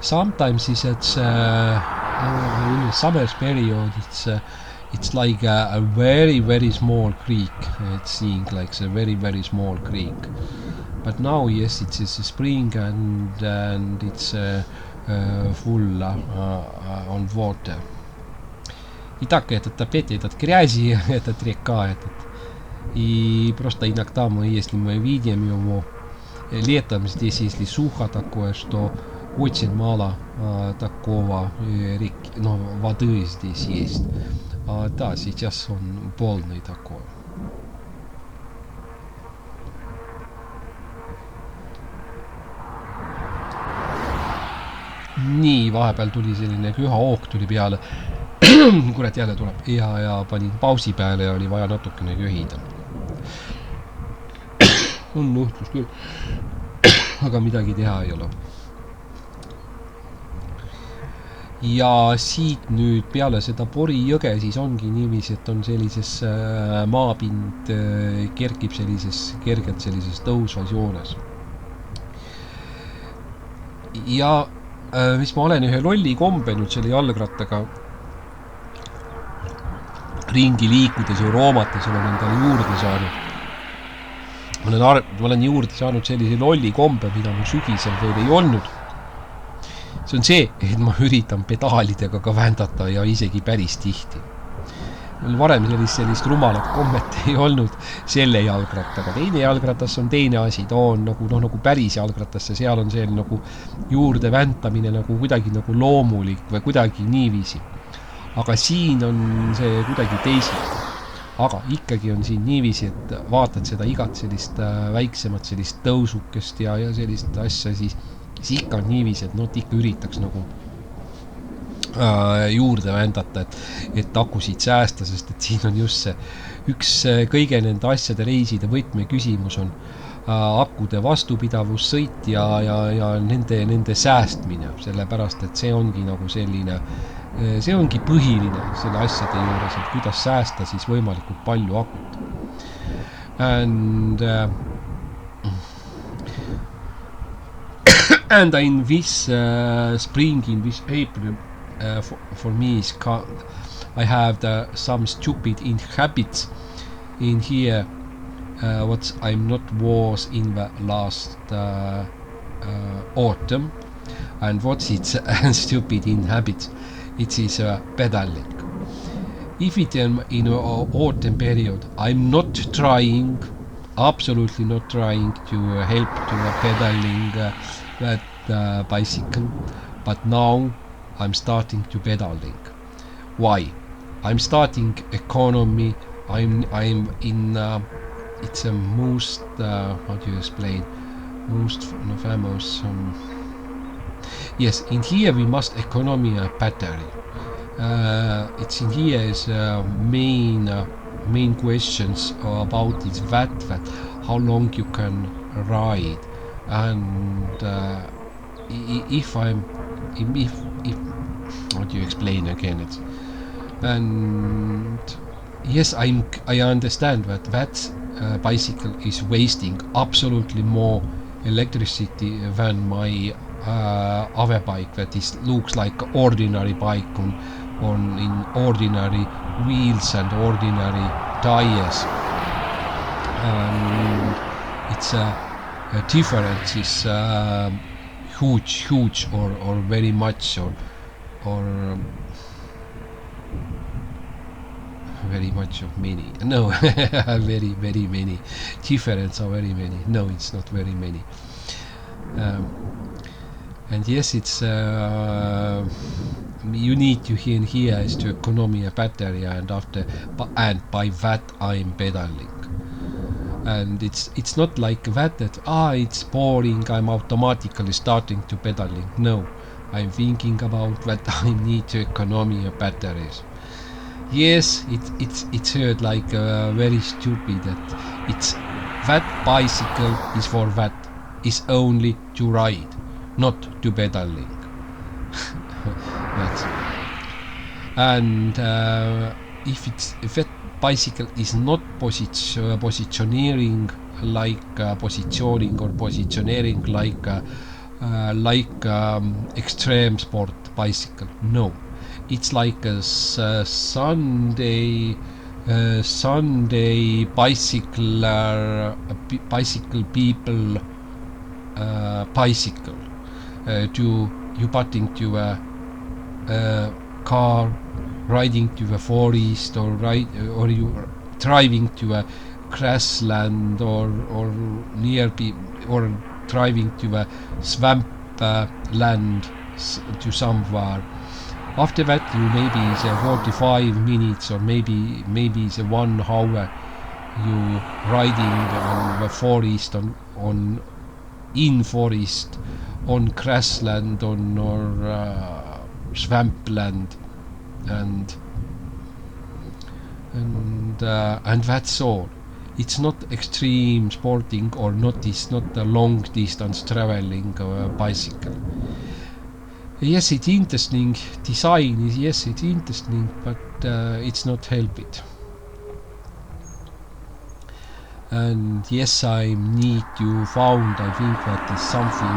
Sometimes it's in the summer period it's like a very small creek. It's seeing like a very small creek. But now yes, it's spring and it's full on water. И так опять этот грязи, этот река и просто иногда мы, если мы видим его летом здесь, если сухо такое, что очень мало такого воды здесь есть. Да, сейчас он полный такой. Nii, vahepeal tuli selline köhaook tuli peale. Kurat jälle tuleb. Ja panin pausi peale ja oli vaja natukene köhida. On nuhtlus küll. Aga midagi teha ei ole. Ja siit nüüd peale seda Porijõge siis ongi niiviisi, et on sellises maapind kerkib kergelt sellises tõusvas joones. Ja mis ma olen ühe lolli kombe nüüd selle jalgrattaga ringi liikudes või roomates olen endale juurde saanud. Ma olen juurde saanud sellise lolli kombe, mida mu sügisel veel ei olnud. see on see, et ma üritan pedaalidega ka vändata ja isegi päris tihti. Mul varem sellist rumalat kommet ei olnud selle jalgrattaga. Teine jalgratas on teine asi, ta on nagu päris jalgratasse, seal on see nagu juurde väntamine nagu kuidagi nagu loomulik või kuidagi niiviisi. Aga siin on see kuidagi teisiti. Aga ikkagi on siin niiviisi, et vaatad seda igat sellist väiksemat sellist tõusukest ja sellist asja, siis ikka on niiviisi, et ikka üritaks nagu juurde vändata, et akusid säästa, sest et siin on just see üks kõige nende asjade reiside võtme küsimus on akude vastupidavus, sõit ja nende säästmine, sellepärast, et see ongi nagu selline, see ongi põhiline selle asjade juures, et kuidas säästa siis võimalikult palju akut. And in this spring, in this April, for me is I have some stupid habits in here what I'm not was in the last autumn, and what's its stupid in habits, it is pedaling. If it in autumn period, I'm not trying, absolutely not trying to help to pedaling that bicycle, but now I'm starting to pedaling. Why? I'm starting economy. I'm in it's a most how do you explain, most famous yes, in here we must economy a battery. It's in here is main questions about is that how long you can ride, and if how do you explain again it? And yes, I understand that bicycle is wasting absolutely more electricity than my other bike that is looks like ordinary bike on in ordinary wheels and ordinary tires, and it's a difference is huge or very much or very much of many. No, very many. Difference are very many. No, it's not very many. And yes, it's you need to here is to economy a battery, and by that I'm pedaling. And it's not like that it's boring, I'm automatically starting to pedaling. No, I'm thinking about that I need to economy a batteries. Yes, it's heard like very stupid that it's that bicycle is for that, is only to ride, not to pedaling. That's and if that bicycle is not positioning like positioning or positioning like extreme sport bicycle, no, it's like a Sunday bicycle people bicycle to you putting to a car, riding to the forest, or you driving to a grassland or near or driving to a swamp land to somewhere. After that, you maybe it's 45 minutes or maybe it's 1 hour you riding on the forest on in forest, on grassland, on or swampland, and that's all. It's not extreme sporting or not. It's not a long distance traveling bicycle. Yes, it's interesting design. Yes, it's interesting, but it's not help it. And yes, I need to found, I think that is something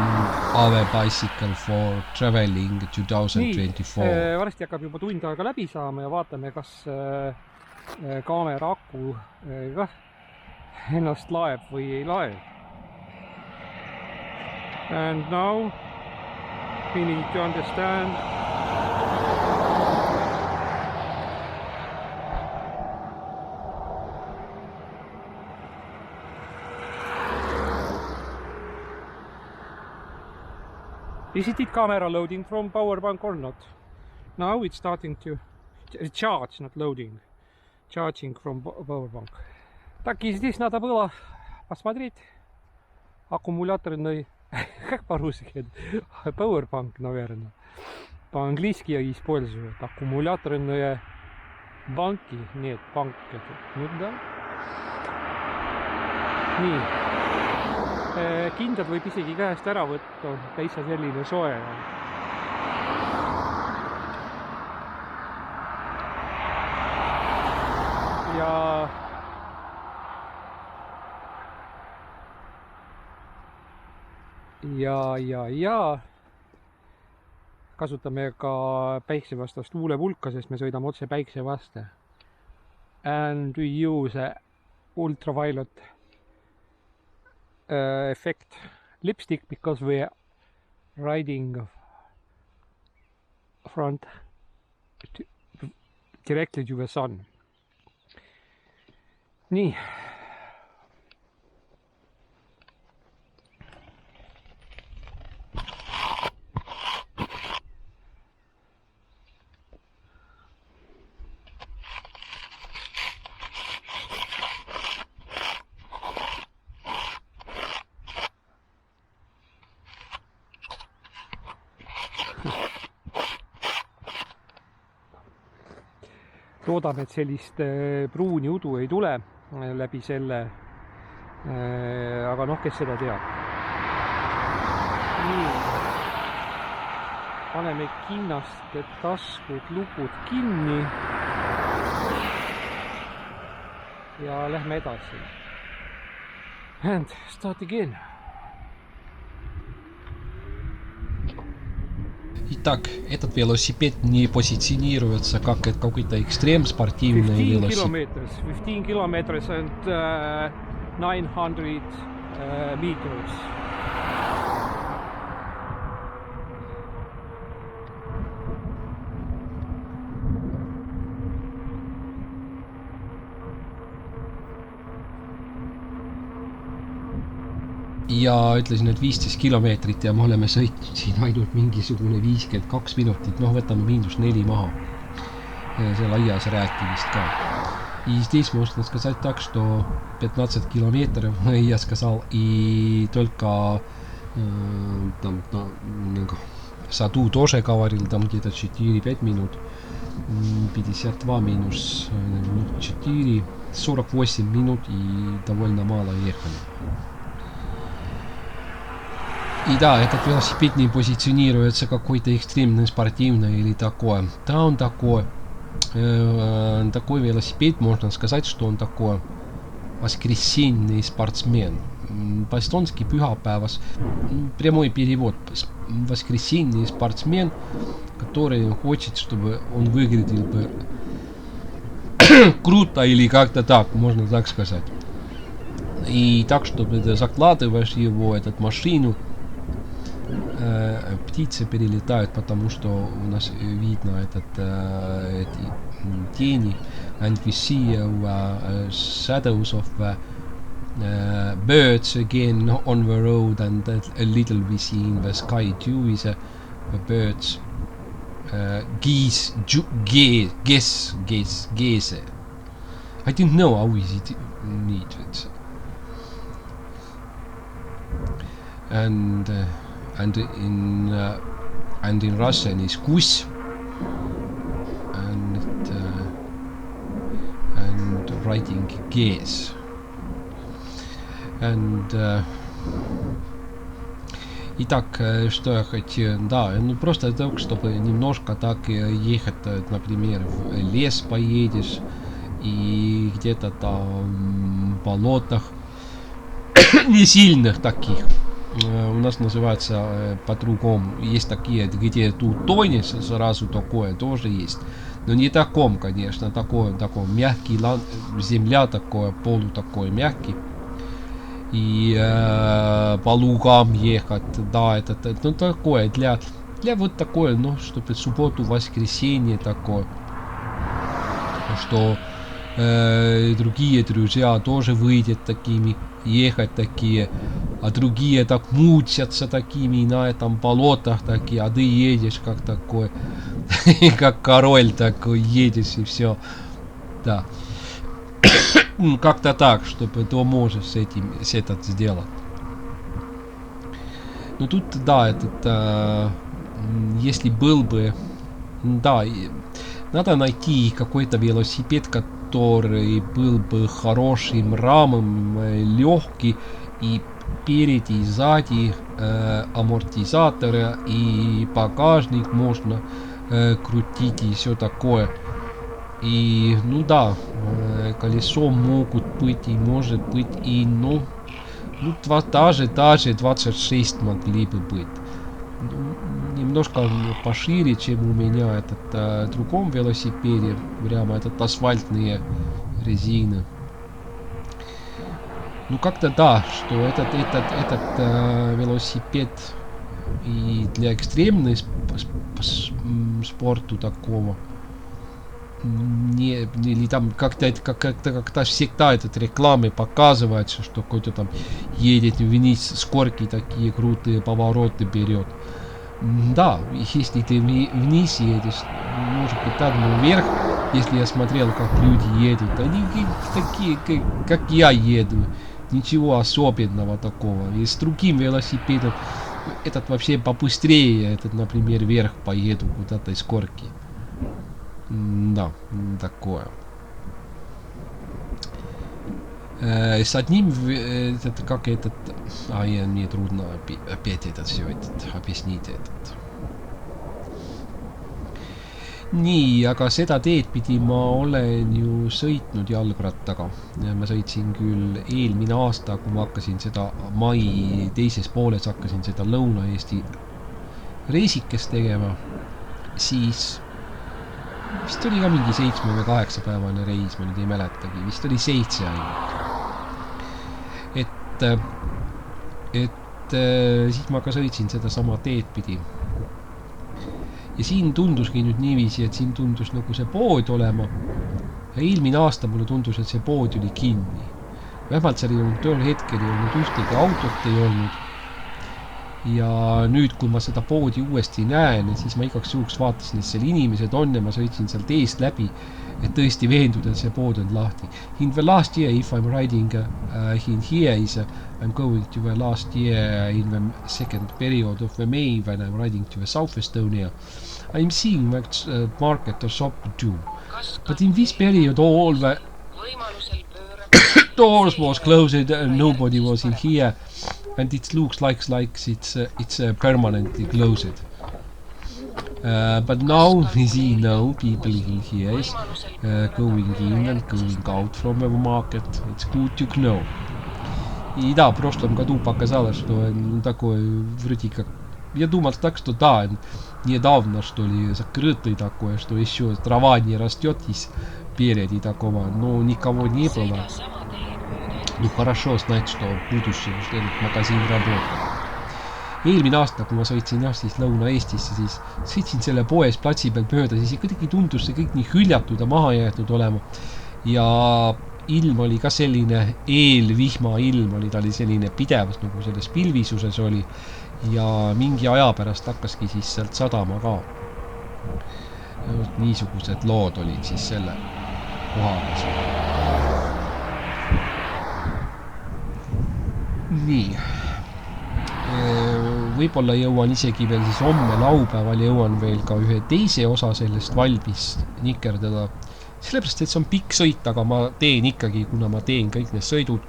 other bicycle for traveling 2024.
Nii, varsti hakkab juba tund aega läbi saama ja vaatame, kas kaamera aku ennast laeb või ei laeb. And now We need to understand. Is it camera loading from power bank or not? Now it's starting to charge, not loading. Charging from power bank. Так и здесь надо было посмотреть. Аккумуляторный, как по-русски? Power bank, наверное. По-английски я использую. Аккумуляторные банки. Нет, банк. Ну да. Nii. Kindad võib isegi käest ära võtta, täitsa selline soe. Ja kasutame ka päiksevastast tuulepulka, sest me sõidame otse päikse vaste. And we use ultraviolet effect lipstick because we are riding front directly to the sun. Nii. Loodame, et sellist pruuni udu ei tule läbi selle, aga noh, kes seda teab. Nii. Paneme kinnaste taskud, lukud kinni ja lähme edasi. And start again.
Итак, этот велосипед не позиционируется как какой-то экстрем-спортивный велосипед.
15 kilometers and 900 meters.
Ja ütlesin, et 15 kilomeetrit ja me oleme sõitnud siin ainult mingisugune 52 minutit, noh võtame -4 maha selle aias rääkimist ka. И здесь можно сказать так, что 15 километров я сказал, и только там в саду тоже говорил, там где-то 4-5 минут, 52 минус 4, 48 минут и довольно мало ехали. И да, этот велосипед не позиционируется какой-то экстремный, спортивный или такое. Да, он такой велосипед, можно сказать, что он такой воскресенный спортсмен. По-эстонски пühapäevas, прямой перевод, воскресенный спортсмен, который хочет, чтобы он выглядел бы круто или как-то так, можно так сказать. И так, чтобы ты закладываешь его, этот машину, птицы перелетают, потому что у нас видно эти тени, and we see shadows of birds again on the road, and a little we see in the sky too is the birds, geese. I didn't know how is it needed. And in Russian is kuss, and writing geese. Итак, что я хотел, да, ну просто так, чтобы немножко так ехать, например, в лес поедешь и где-то там в болотах, не сильных таких. У нас называется по-другому. Есть такие, где тут тонешь, сразу такое тоже есть. Но не таком, конечно, такой мягкий, земля такое, полу такой мягкий. И по лугам ехать, да, это ну, такое для для вот такое, ну, чтобы субботу, воскресенье такое, что другие друзья тоже выйдут такими, ехать такие, а другие так мучатся такими на этом болотах такие, а ты едешь как такой, как король такой, едешь и все, да. Как-то так, чтобы ты можешь с этим сделать. Ну тут, да, если был бы, да, надо найти какой-то велосипед, который был бы хорошим рамом, легкий, и спереди, и сзади амортизаторы, и багажник можно крутить, и все такое. И, ну да, колесо могут быть, и может быть, и, ну даже 26 могли бы быть. Немножко пошире, чем у меня этот другом велосипеде, прямо этот асфальтные резины. Ну как-то да, что этот велосипед и для экстремного спорту такого не, или там как-то всегда этот рекламы показывается, что какой-то там едет вниз с горки, такие крутые повороты берет. Да, если ты вниз едешь, может быть так, но вверх, если я смотрел, как люди едут, они такие, как я еду, ничего особенного такого. И с другим велосипедом этот вообще побыстрее, этот, например, вверх поеду куда-то из горки. Да, такое. С одним, мне трудно опять все объяснить Nii, aga seda teed pidi ma olen ju sõitnud jalgrattaga. Ma sõitsin küll eelmine aasta, kui ma hakkasin seda mai teises pooles hakkasin seda Lõuna-Eesti reisikest tegema, siis vist oli ka mingi 7 või 8 päevane reis, ma nüüd ei mäletagi, vist oli 7 ainult. Siis ma ka sõitsin seda sama teed pidi. Ja siin tunduski nüüd niiviisi, et siin tundus nagu see pood olema. Ja eelmine aasta mulle tundus, et see pood oli kinni. Vähemalt seal ei olnud tol hetkel ei olnud ühtegi autot ei olnud. Ja nüüd, kui ma seda poodi uuesti näen, siis ma igaks juhuks vaatasin, et seal inimesed on ja ma sõitsin sealt eest läbi, et tõesti veenduda, et see pood on lahti. In the last year, if I'm riding in here, I'm going to the last year in the second period of the May when I'm riding to the South Estonia. I'm seeing that market or shop too. But in this period, all the doors was closed and nobody was in here. And it looks like it's permanently closed. But now we see people in here is going in and going out from the market. It's good to know. И да, в прошлом году показало, что такое вроде как... Я думал так, что да, недавно, что ли, закрытый такое, что еще трава не растет здесь впереди такого, но никого не было. Ну хорошо знать, что в будущем что этот магазин работab. Eelmine aasta, kui ma sõitsin siis Lõuna-Eestisse, siis sõitsin selle poes platsi peal mööda, siis kuidagi tundus see kõik nii hüljatud ja maha jäetud olema. Ja ilm oli ka selline eelvihma ilm oli, ta oli selline pidevas nagu selles pilvisuses oli ja mingi aja pärast hakkaski siis sealt sadama ka. Niisugused lood olid siis selle kohaga. Nii, võib-olla jõuan isegi veel siis homme laupäeval jõuan veel ka ühe teise osa sellest valmis nikerdada. Sellepärast, et see on pikk sõit, aga ma teen ikkagi, kuna ma teen kõik need sõidud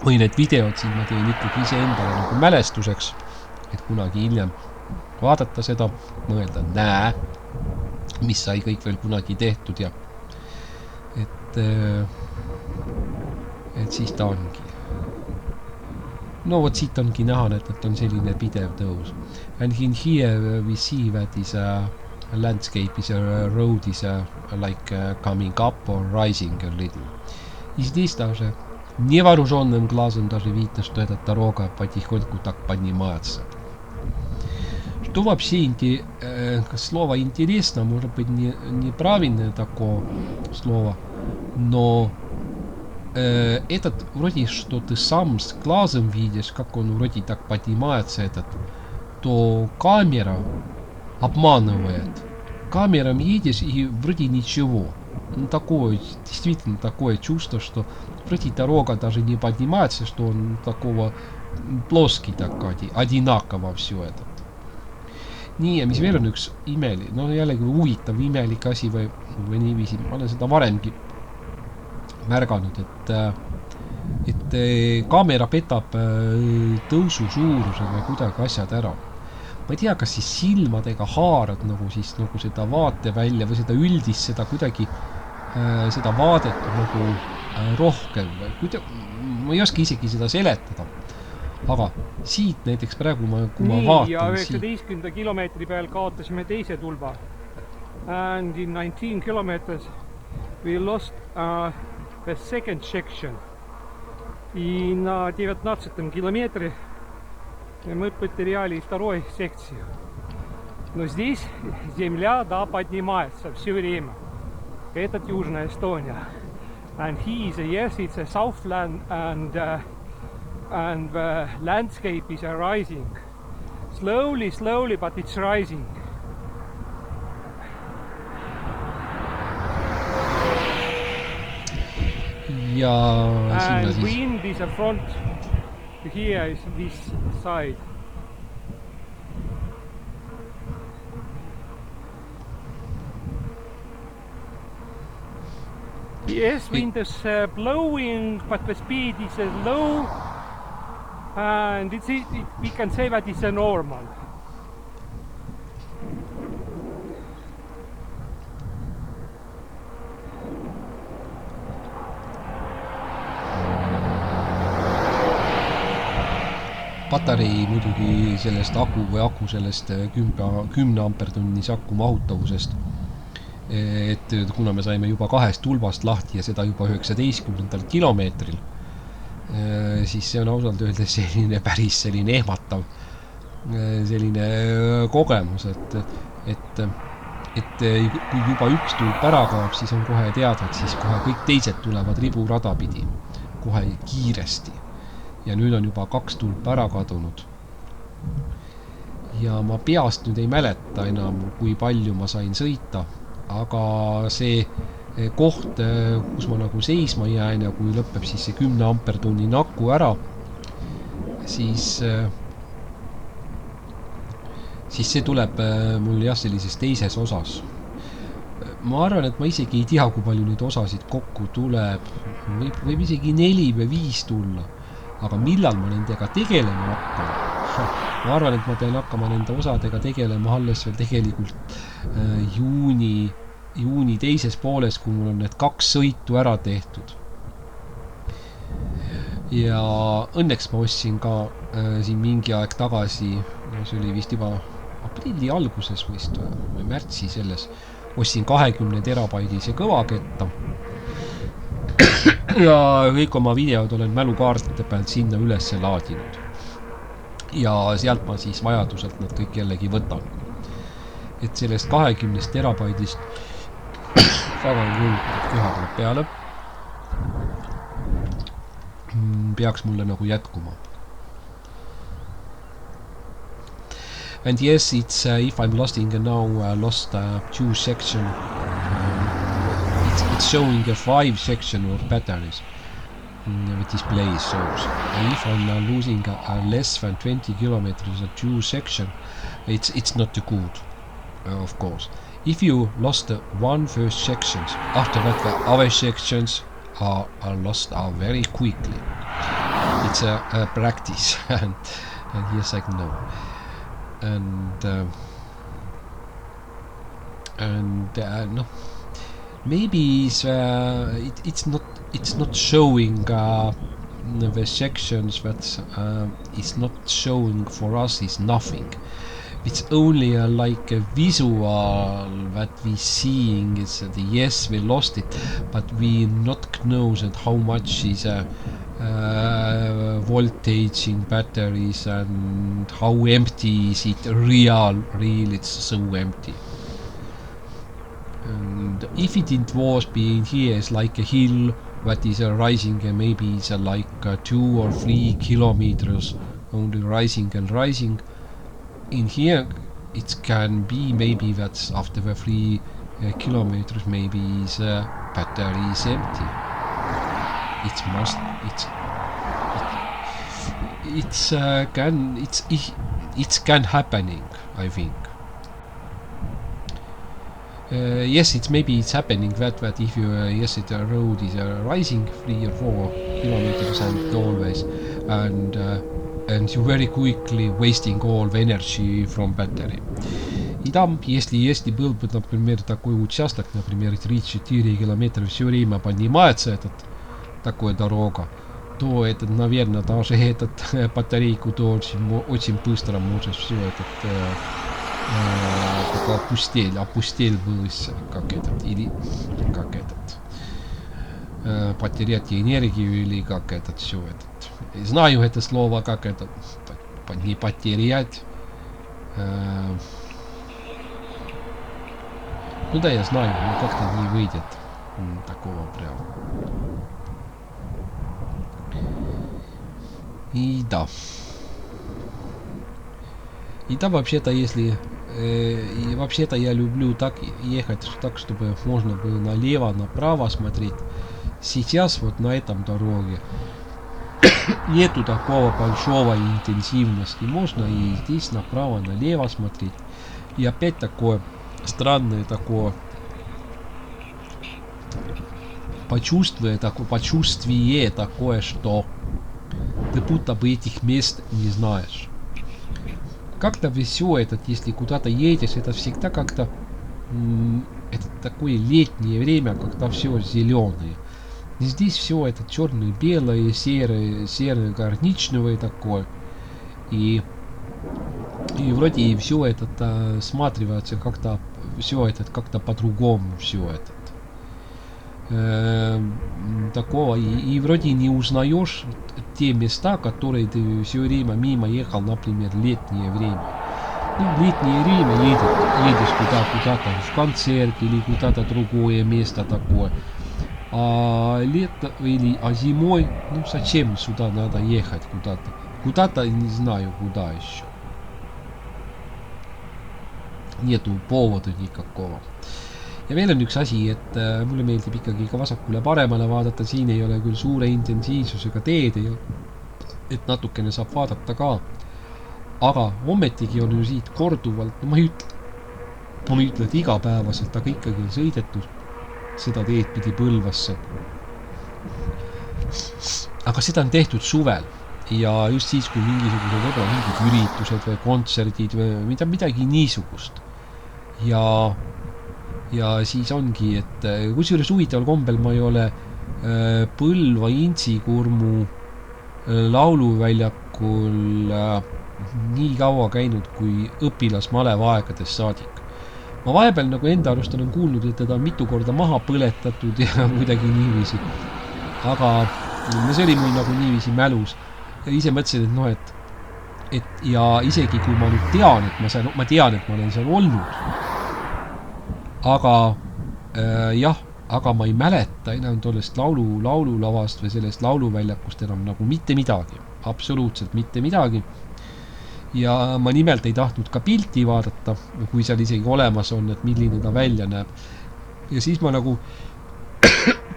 või need videod, siis ma teen ikkagi ise endale nagu mälestuseks, et kunagi hiljem vaadata seda, mõelda, mis sai kõik veel kunagi tehtud ja et siis ta ongi. No vot siit ongi näha, et on selline pidev tõus. And in here we see that is a landscape, is a road is like coming up or rising a little. И здесь даже невооруженным глазом даже видно, что эта дорога потихоньку так поднимается. то вообще слово интересно, может быть, не правильное такое слово, но этот вроде, что ты сам с глазом видишь, как он вроде так поднимается этот, то камера обманывает. Камерам едешь и вроде ничего. Ну, такое, действительно такое чувство, что вроде дорога даже не поднимается, что он такого плоский такой, одинаково все это. Nii, mis veel on üks imeli, no jällegi huvitav imelik asi või niiviisi, ma olen seda varemgi märganud, et kaamera petab tõusu suurused või kuidagi asjad ära. Ma ei tea, kas siis silmadega haarad nagu seda vaate välja või seda üldist, seda kuidagi seda vaadet nagu rohkem või ma ei oska isegi seda seletada. Aga siit näiteks praegu kui ma vaatan
ja 19 kilomeetri peal kaotasime teise tulba. And in 19 kilometers we lost the second section. И на 19 километре мы потеряли второй секцию. Но здесь земля, да, поднимается все время. Это Южная Эстония. And yes, it's a southland and the landscape is rising. Slowly, but it's rising. And wind is a front. Here is this side. Yes, wind is blowing, but the speed is low. And we can say that it's a normal.
Patarei muidugi sellest aku sellest 10 ampertunnis aku mahutavusest, et kuna me saime juba 2 tulbast lahti ja seda juba 19. kilomeetril, siis see on ausalt öeldes selline päris selline ehmatav selline kogemus, et kui juba üks tulp ära kaob, siis on kohe teada, et siis kohe kõik teised tulevad riburada pidi kohe kiiresti. Ja nüüd on juba 2 tulpa ära kadunud. Ja ma peast nüüd ei mäleta enam, kui palju ma sain sõita, aga see koht, kus ma nagu seisma jään ja kui lõpeb siis see 10 ampertunni aku ära, siis see tuleb mul jah sellises teises osas. Ma arvan, et ma isegi ei tea, kui palju neid osasid kokku tuleb. Võib isegi 4 või 5 tulla. Aga millal ma nendega tegelema hakkan? Ma arvan, et ma pean hakkama nende osadega tegelema alles veel tegelikult juuni teises pooles, kui mul on need 2 sõitu ära tehtud. Ja õnneks ma ostsin ka siin mingi aeg tagasi, see oli vist juba aprilli alguses või märtsi selles, ostsin 20 terabaidise kõvaketta. Ja kõik oma videod olen mälukaartide pealt sinna üles laadinud. Ja sealt ma siis vajaduselt nad kõik jällegi võtan. Et sellest 20 terabaidist väga köha tuleb peale. Peaks mulle nagu jätkuma. And yes, it's if I'm losing now lost 2 section. It's showing a 5 section or patterns. The display shows. And if I'm losing less than 20 kilometers a 2 section, it's not good, of course. If you lost 1 first section, after that the other sections are lost very quickly. It's a practice, and yes, I know. No, maybe it's not showing the sections that is not showing for us is nothing. It's only like a visual that we seeing is that yes, we lost it, but we not know that how much is voltage in batteries and how empty is it really it's so empty. And if it was being here is like a hill that is rising maybe it's like 2 or 3 kilometers only rising and rising. In here it can be maybe that's after the 3 kilometers maybe is battery is empty. It can happening, I think. Yes, it's happening that if you yes, the road is rising 3 or 4 kilometers and always, and you very quickly wasting all the energy from battery. И там, если был бы, например, такой участок, например, 3-4 километра все время поднимается такая дорога, то это, наверное, даже батарейку то очень быстро может все такой опустель был, потерять энергию или как все знаю это слово, как не потерять. Ну да, я знаю, но как-то не выйдет такого прям. И да, вообще-то, если и вообще-то я люблю так ехать, так, чтобы можно было налево, направо смотреть. Сейчас вот на этом дороге нету такого большого интенсивности. Можно и здесь направо, налево смотреть. И опять такое странное такое почувствие такое, что ты будто бы этих мест не знаешь. Как-то все это, если куда-то едешь, это всегда как-то это такое летнее время, когда все зеленое. И здесь все это черное, белое, серое, коричневое такое. И вроде и все это сматривается как-то, все это как-то по-другому, все это. Такого и вроде не узнаешь те места, которые ты все время мимо ехал, например, летнее время. Ну, в летнее время едешь куда-то в концерт или куда-то другое место такое. А лето или зимой, ну зачем сюда надо ехать куда-то не знаю куда еще. Nетtu повоdu никакого. Ja veel on üks asi, et mulle meeldib ikkagi ka vasakule paremale vaadata, siin ei ole küll suure intensiivsusega teed, et natukene saab vaadata ka. Aga ometigi on ju siit korduvalt, ma ei ütle, et igapäevaselt, aga ikkagi on sõidetud seda teed pidi Põlvasse. Aga seda on tehtud suvel ja just siis, kui mingisugused võib-olla mingid üritused või kontserdid või midagi niisugust. Ja siis ongi, et kusjuures huvitaval kombel ma ei ole Põlva Intsikurmu lauluväljakul nii kaua käinud kui õpilasmaleva aegades saadik. Ma vahepeal nagu enda arust olen kuulnud, et teda on mitu korda maha põletatud ja kuidagi niiviisi. Aga see oli mul nagu niiviisi mälus. Ja ise mõtlesin, et ja isegi kui ma nüüd tean, et ma olen seal olnud. Aga aga ma ei mäleta enam tollest laululavast või sellest lauluväljakust enam nagu mitte midagi. Absoluutselt mitte midagi. Ja ma nimelt ei tahtnud ka pilti vaadata, kui seal isegi olemas on, et milline ta välja näeb. Ja siis ma nagu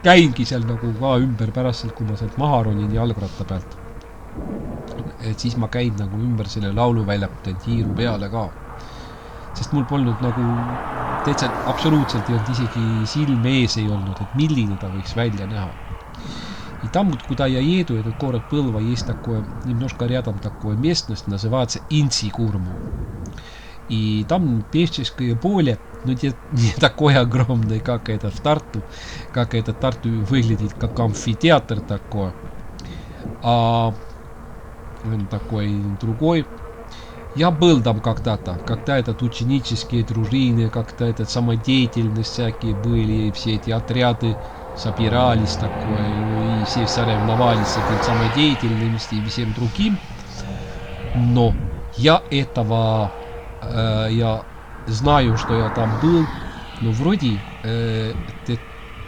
käingi seal nagu ka ümber pärast sealt, kui ma sealt maha ronin jalgratta pealt. Et siis ma käin nagu ümber selle lauluväljakute tiiru peale ka. Sest mul polnud nagu täitsa absoluutselt ei olnud isegi silme ees ei olnud, et milline ta võiks välja näha. И там, куда я еду, этот город Пылва, есть такое, немножко рядом такое местность, называется Инцикурму. И там певческое поле, но не такое огромное, как это в Тарту, как это Тарту выглядит, как амфитеатр такой, а он такой другой. Я был там когда-то, когда этот ученические дружины, как-то этот самодеятельность всякие были, все эти отряды собирались такое, и все соревновались с этим самодеятельностью и всем другим. Но я этого, я знаю, что я там был, но вроде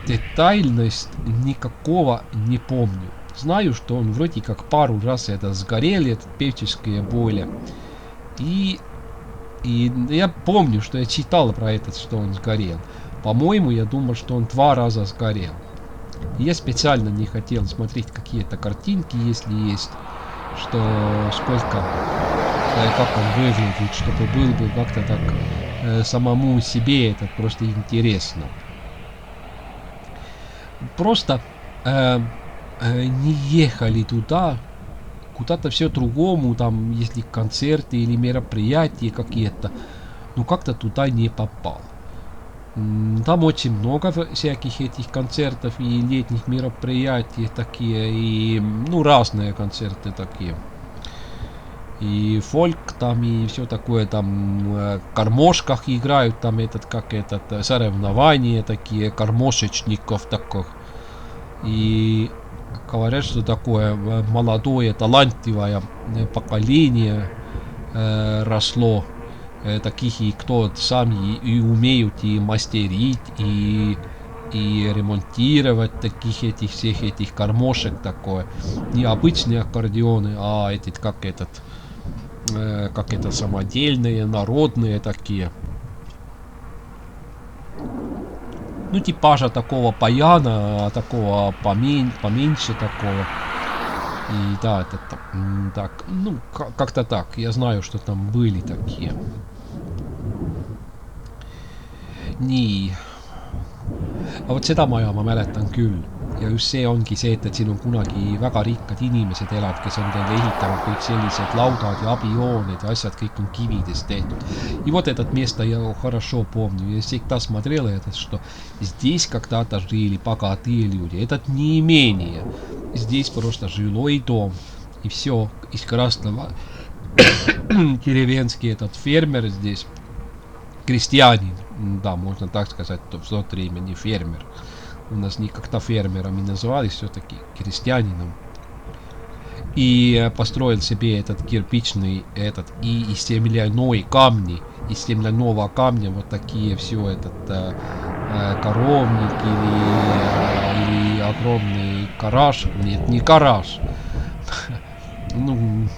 детальность никакого не помню. Знаю, что он вроде как пару раз это сгорел, это певческие боли. И я помню, что я читал про это, что он сгорел. По-моему, я думал, что он 2 раза сгорел. И я специально не хотел смотреть какие-то картинки, если есть, что сколько, как он выглядит, чтобы был бы как-то так самому себе это просто интересно. Просто не ехали туда, куда-то все другому, там, если концерты или мероприятия какие-то, ну как-то туда не попал. Там очень много всяких этих концертов и летних мероприятий такие, и, ну, разные концерты такие. И фольк там, и все такое, там, в кормошках играют, там, соревнования такие, кормошечников таких. И говорят, что такое молодое, талантливое поколение росло, таких, и кто сами и умеют и мастерить, и ремонтировать таких этих всех этих кормошек такое. Не обычные аккордеоны, а как это самодельные, народные такие. Ну, типажа такого паяна, такого поменьше такого. И да, это так, ну, как-то так. Я знаю, что там были такие. Nii. Aga vot seda maja ma mäletan küll. Ja just see ongi see, et siin on kunagi väga rikkad inimesed elavad, kes on teile ehitanud kõik sellised laudad ja abihooned ja asjad, kõik on kividest tehtud. И вот это место я хорошо помню. Я всегда смотрел это, что здесь когда-то жили богатые люди. Это не имение. Здесь просто жилой дом. И все из красного. Деревенский этот фермер здесь. Крестьянин. Да, можно так сказать, в то время не фермер. У нас не как-то фермерами назывались, все-таки крестьянином. И построил себе этот кирпичный и из земляной камни, из земляного камня вот такие все коровник или огромный гараж. Нет, не гараж. Ну,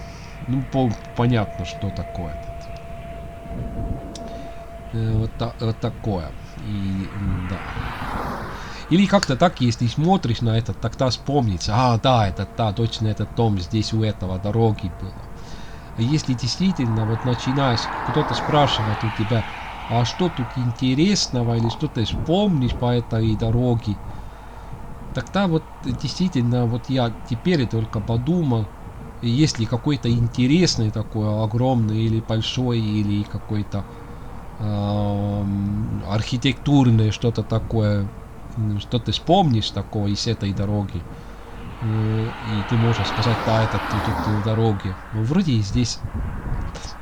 понятно, что такое. Вот такое. И да. Или как-то так, если смотришь на это, тогда вспомнится, да, точно этот дом здесь у этого дороги было. А если действительно вот начинаешь, кто-то спрашивает у тебя, а что тут интересного, или что ты вспомнишь по этой дороге, тогда вот действительно, вот я теперь только подумал, если какой-то интересный такой, огромный или большой, или какой-то архитектурное что-то такое, что ты вспомнишь такое из этой дороги, и ты можешь сказать, да, это тут дороги. Но вроде здесь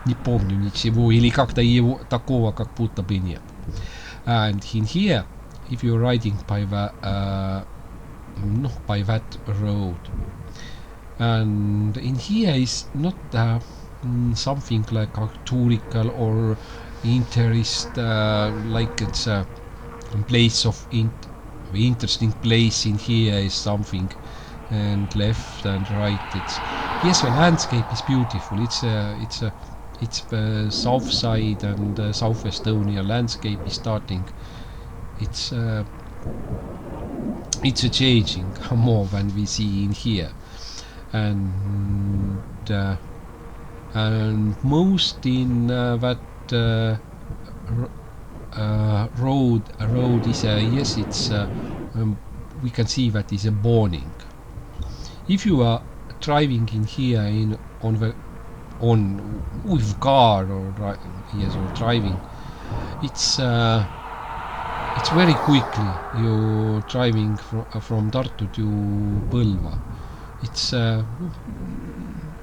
не помню ничего, или как-то его такого как будто бы нет. And in here, if you're riding by that road, and in here is not something like historical or interest, like it's a place of interesting place in here is something, and left and right yes, the landscape is beautiful. It's the south side and South Estonia landscape is starting. It's a changing more than we see in here, and most in that road is yes, it's we can see that is a warning. If you are driving in here with car or driving, it's very quickly you driving from Tartu to Põlva. It's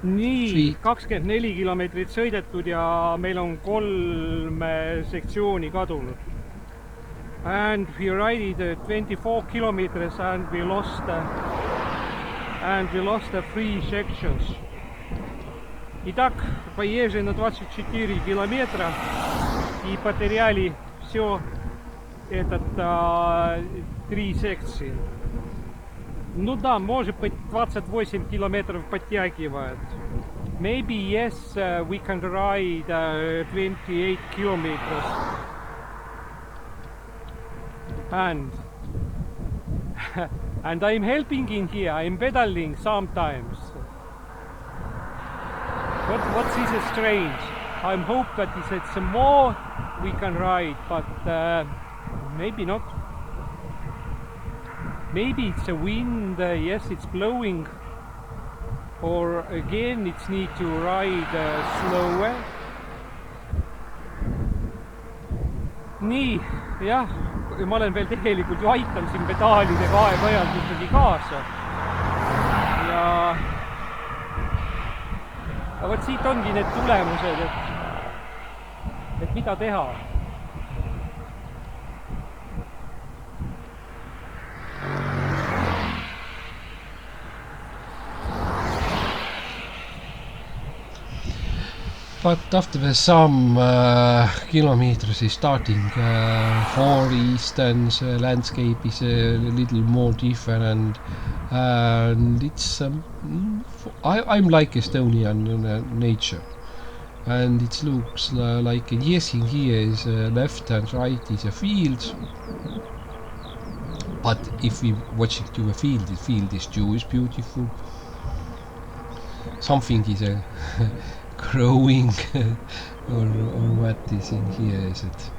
nii, 24 kilomeetrit sõidetud ja meil on 3 sektsiooni kadunud. And we ride 24 kilometers and we lost 3 sections. Итак, поезжали на 24 километра и потеряли все этот 3 секции. Ну да, может быть 28 километров подтягивает. Maybe yes, we can ride 28 kilometers. And I'm helping in here, I'm pedaling sometimes. What is strange? I hope that it's more we can ride, but maybe not. Maybe it's a wind, yes, it's blowing. Or again, it's need to ride slower. Nii, jah, ma olen veel tegelikult ju aitan siin pedaalidega aeg-ajalt ikkagi kaasa. Ja vot siit ongi need tulemused, et mida teha.
But after some kilometers starting Far Eastern landscape is a little more different, and it's I'm like Estonian nature, and it looks like yes, in here is left and right is a field, but if we watching to a field, the field is beautiful. Something is a growing or what is in here is it?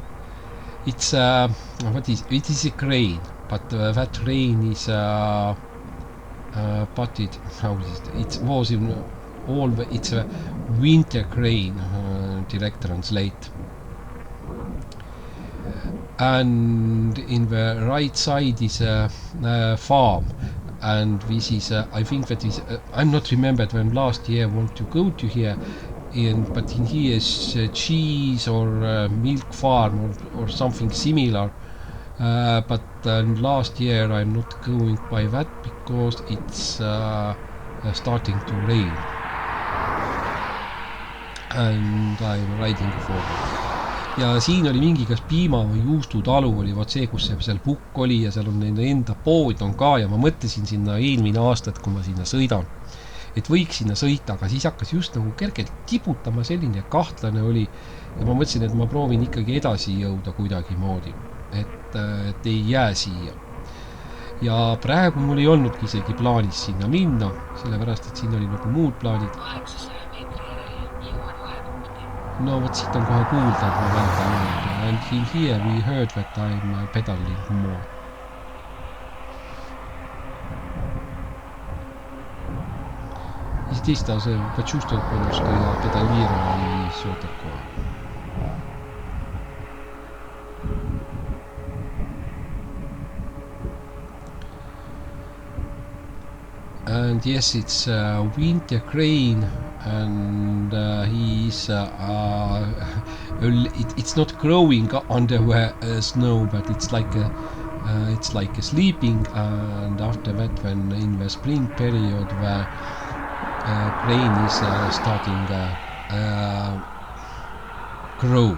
It's it is a grain, but that grain is potted. How is it? It was in it's a winter grain, direct translate. And in the right side is a farm. And this is, I think that is, I'm not remembered when last year I want to go to here, but in here is cheese or milk farm or something similar. But last year I'm not going by that because it's starting to rain. And I'm riding forward. Ja siin oli mingi kas piima või juustutalu oli vot see, kus seal pukk oli ja seal on enda pood on ka ja ma mõtlesin sinna eelmine aasta, et kui ma sinna sõidan, et võiks sinna sõita, aga siis hakkas just nagu kergelt tiputama, selline kahtlane oli ja ma mõtlesin, et ma proovin ikkagi edasi jõuda kuidagi moodi, et ei jää siia. Ja praegu mul ei olnudki isegi plaanis sinna minna, sellepärast, et siin oli nagu muud plaanid. No, but siit on kohe kuulda, et ma vaatan juurde. And in here we heard that I'm pedaling more. И здесь даже почувствовал, что я педалирую и все такое. And yes, it's winter grain, and it's not growing under snow, but it's like a sleeping. And after that, when in the spring period, the grain is starting grow.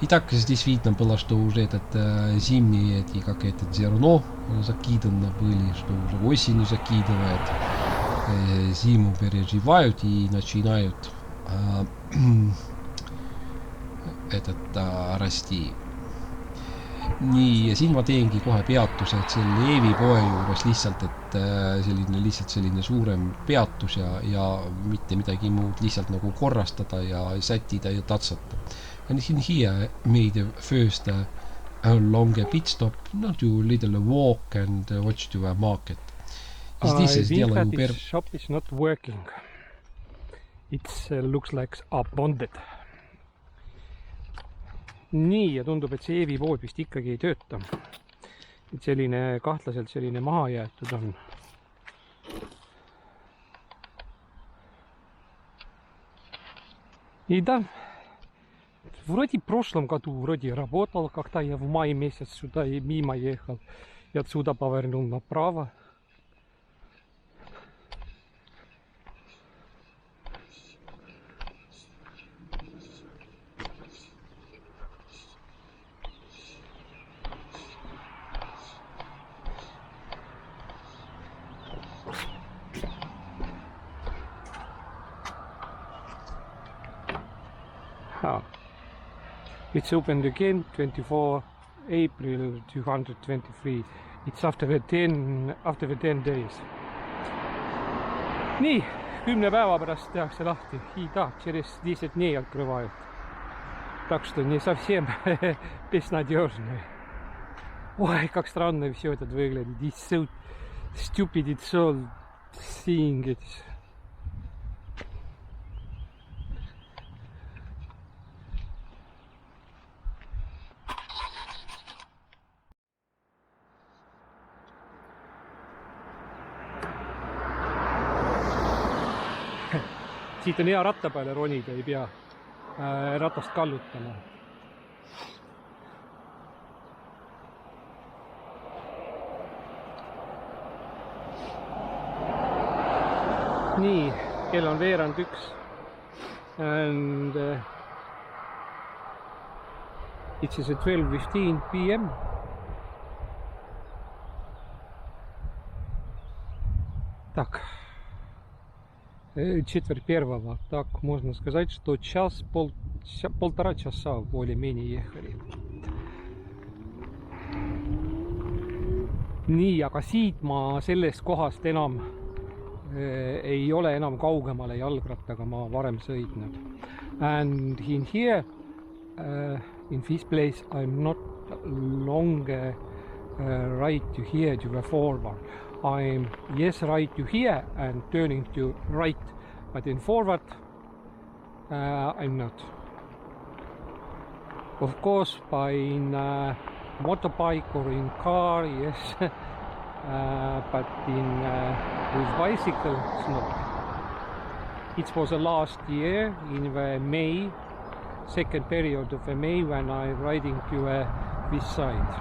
И так здесь видно было, что уже этот зимние эти как-то зерно закидано были, что уже осенью закидывает, зиму переживают и начинают расти. Nii, ja siin ma teengi kohe peatuse, et selle E-poe juures lihtsalt, et selline suurem peatus ja mitte midagi muud, lihtsalt nagu korrastada ja sättida ja tatsata. And in here made the first longer pit stop, not do a little walk and watch to a market.
I think that this shop is not working. It looks like abandoned. Nii, ja tundub, et see E-pood vist ikkagi ei tööta. Et selline kahtlaselt selline maha jäetud on. И да, вроде в прошлом году вроде работал, как-то я в мае месяц сюда и мимо ехал. И отсюда повернул направо. It's opened again 24 April 2023. It's after the 10 days. Nii, 10 päeva pärast tehakse lahti. И да, через 10 дней открывают. Так что не совсем безнадежно. Ой, как странно все это выглядит. It's so stupid, it's so seeing it. Siit on hea ratta peale ronida, ei pea ratast kallutama. Nii, kell on veerand 1 and it is at 12:15 p.m. Так. Четверть первого. Так можно сказать, что полтора часа более-менее ехали. Nii, aga siit ma sellest kohast enam ei ole enam kaugemale jalgrattaga ma varem sõitnud. And in here, in this place, I'm not longer right to here to the forward. I'm right to here and turning to right, but in forward I'm not. Of course, by in motorbike or in car, yes, but in with bicycle, it's not. It was the last year in the May, second period of the May when I'm riding to this side.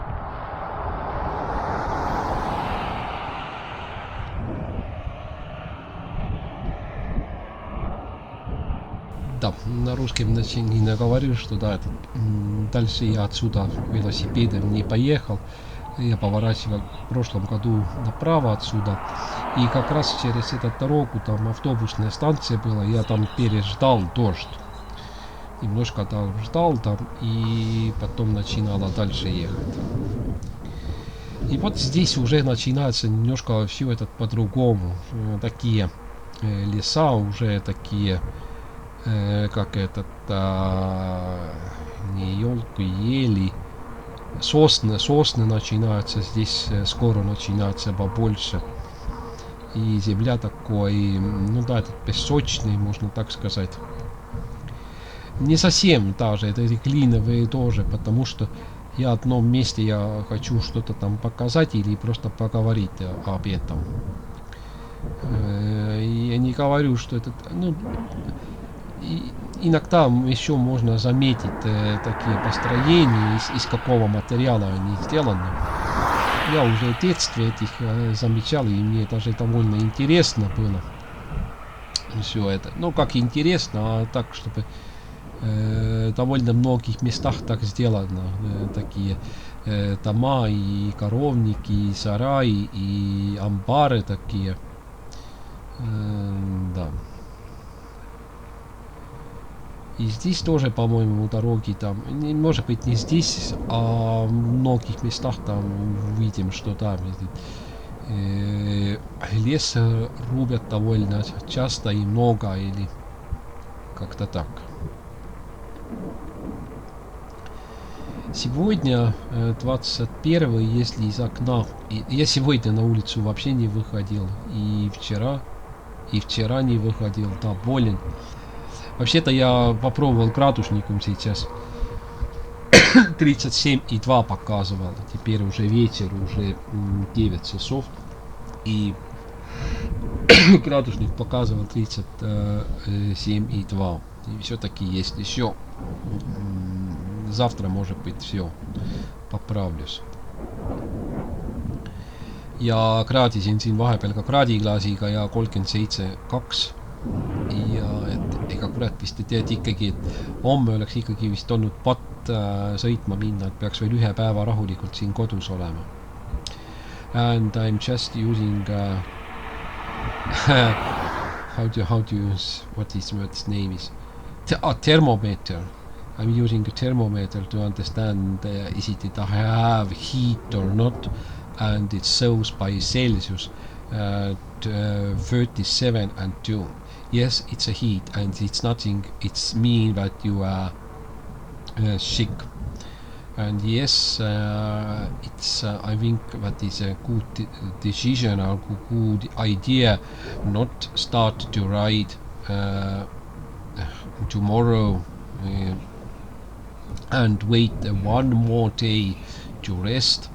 Да, на русском не говорю, что да, дальше я отсюда велосипедом не поехал. Я поворачивал в прошлом году направо отсюда. И как раз через эту дорогу, там автобусная станция была, я там переждал дождь. Немножко там ждал там и потом начинала дальше ехать. И вот здесь уже начинается немножко все это по-другому. Такие леса уже такие... как этот не елки, ели, сосны начинаются здесь, скоро начинается побольше, и земля такой, ну да, это песочный, можно так сказать, не совсем даже, это глиновые тоже, потому что я в одном месте я хочу что-то там показать или просто поговорить об этом. Я не говорю, что это, ну, и иногда еще можно заметить такие построения, из какого материала они сделаны. Я уже в детстве этих замечал, и мне даже довольно интересно было все это. Ну, как интересно, а так, чтобы довольно многих местах так сделано. Такие дома, и коровники, и сараи, и амбары такие. Да. И здесь тоже, по-моему, дороги там, может быть, не здесь, а в многих местах там видим, что там лес рубят довольно часто и много, или как-то так. Сегодня 21, если из окна, я сегодня на улицу вообще не выходил, и вчера не выходил, да, болен. Вообще-то я попробовал градусником сейчас. 37,2 показывал. Теперь уже вечер, уже 9 часов. И градусник показывал 37,2. И все-таки есть еще завтра, может быть, все поправлюсь. Ja kraadisin siin vahepeal ka kraadiklaasiga ja 37,2 ja et ega kurat vist ei tead ikkagi, et homme oleks ikkagi vist olnud patt sõitma minna, et peaks veel ühe päeva rahulikult siin kodus olema. And I'm just using how do you use, what its name is, thermometer. I'm using a thermometer to understand is it have heat or not, and it shows by Celsius 37 and 2. Yes, it's a heat and it's nothing, it's mean that you are sick. And yes, it's I think that is a good decision or good idea not start to ride tomorrow and wait one more day to rest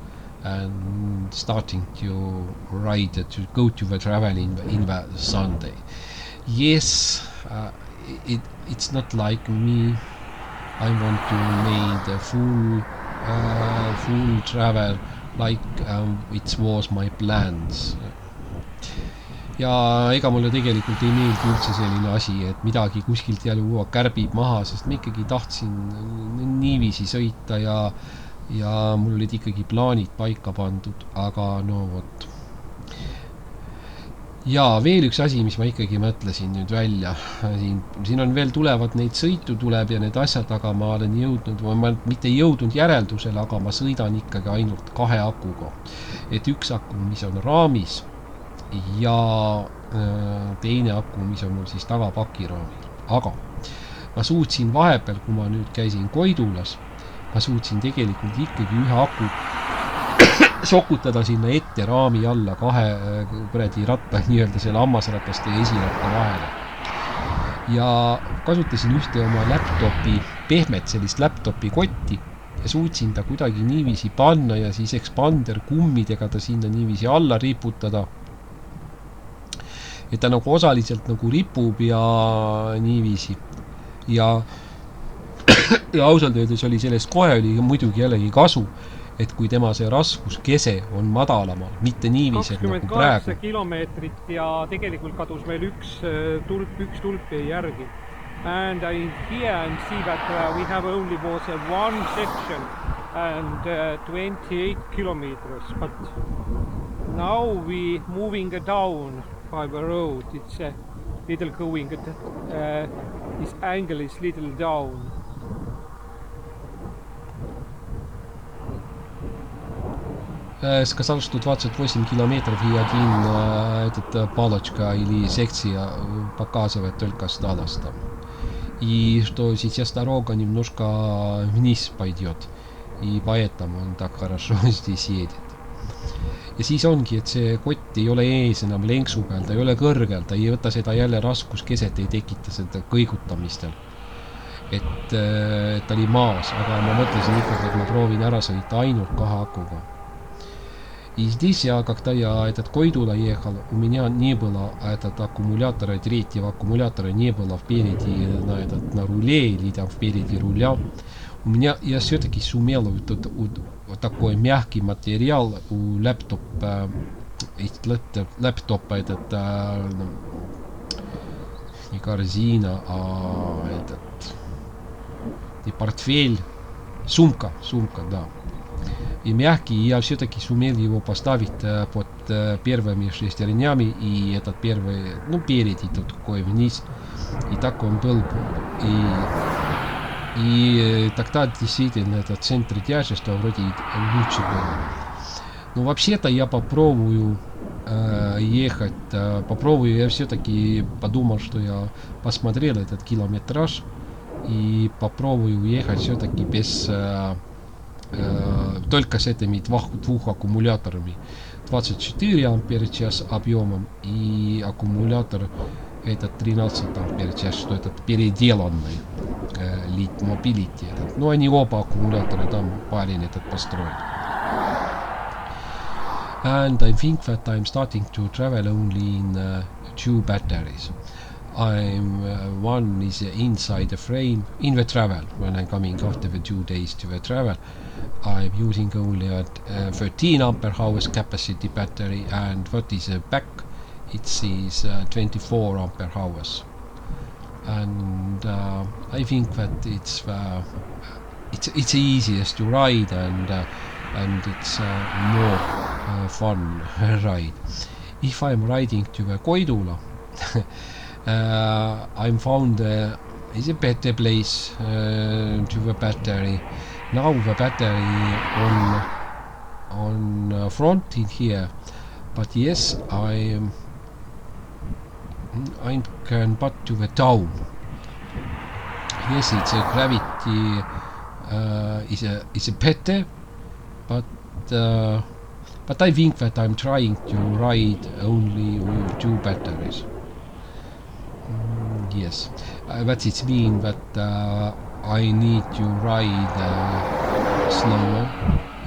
and starting to ride to go to the travel in the Sunday. Yes, it's not like me. I want to make a full travel like it was my plans. Ja ega mulle tegelikult ei meeldi üldse selline asi, et midagi kuskilt jälle uue kärbib maha, sest ma ikkagi tahtsin niiviisi sõita ja mul olid ikkagi plaanid paika pandud, aga no vot. Ja veel üks asi, mis ma ikkagi mõtlesin nüüd välja. Siin on veel tulevad neid sõitu tuleb ja need asjad, aga ma olen jõudnud, ma mitte jõudnud järeldusele, aga ma sõidan ikkagi ainult 2 akuga. Et üks aku, mis on raamis ja teine aku, mis on mul siis tagapakiraamil. Aga ma suutsin vahepeal, kui ma nüüd käisin Koidulas, ma suutsin tegelikult ikkagi ühe aku sokutada sinna ette raami alla 2 kuradi ratta, nii-öelda selle hammasratast ja esiratta vahele. Ja kasutasin ühte oma laptopi, pehmet sellist laptopi kotti ja suutsin ta kuidagi niiviisi panna ja siis expander kummidega ta sinna niiviisi alla riputada. Et ta nagu osaliselt nagu ripub ja niiviisi. Ja ausalt öeldes oli sellest kohe oli muidugi jällegi kasu, et kui tema see raskuskese on madalamal, mitte niiviisi, et nagu praegu.
28 kilomeetrit ja tegelikult kadus veel üks tulp jäi järgi. And I here and see that we have only was one section and 28 kilometers, but now we moving down by the road. It's a little going, this angle is little down.
Сказал, что 28 километров и один палочка или секция показывает только сталость там. И что сейчас дорога немножко вниз пойдет. И поэтому он так хорошо здесь едет. Ja siis ongi, et see kott ei ole ees enam lenksu peal, ta ei ole kõrgel, ta ei võta seda jälle raskuskeset, ei tekita seda kõigutamistel. Et ta oli maas, aga ma mõtlesin ikkagi, et ma proovin ära sõita ainult 2 akuga. И здесь я, когда я этот Койдула ехал, у меня не было этот аккумулятора, третьего аккумулятора не было впереди на руле или там впереди руля. У меня я все-таки сумел вот такой мягкий материал у лэптопа этот не корзина, а этот не портфель, сумка, да. И мягкий, я все-таки сумел его поставить под первыми шестернями, и этот первый, ну, переди тут такой вниз, и так он был, и тогда действительно этот центр тяжести вроде лучше был. Но вообще-то я попробую ехать, я все-таки подумал, что я посмотрел этот километраж, и попробую ехать все-таки без... только с этими двух аккумуляторами 24 ампер-час объемом и аккумулятор этот 13 ампер-час, что этот переделанный Mobility. Ну, они оба аккумулятора там парень этот построил. And I think that I'm starting to travel only in 2 batteries. one is inside the frame in the travel. When I'm coming after the 2 days to the travel, I'm using only a 13 ampere hours capacity battery, and what is back, it is 24 ampere hours. And I think that it's easiest to ride, and it's more fun ride. If I'm riding to the Koidula, I'm found is a better place to the battery. Now the battery on front in here, but yes, I can put to the town. Yes, it's a gravity is a better, but I think that I'm trying to ride only with 2 batteries. Yes, that it means that I need to ride slower.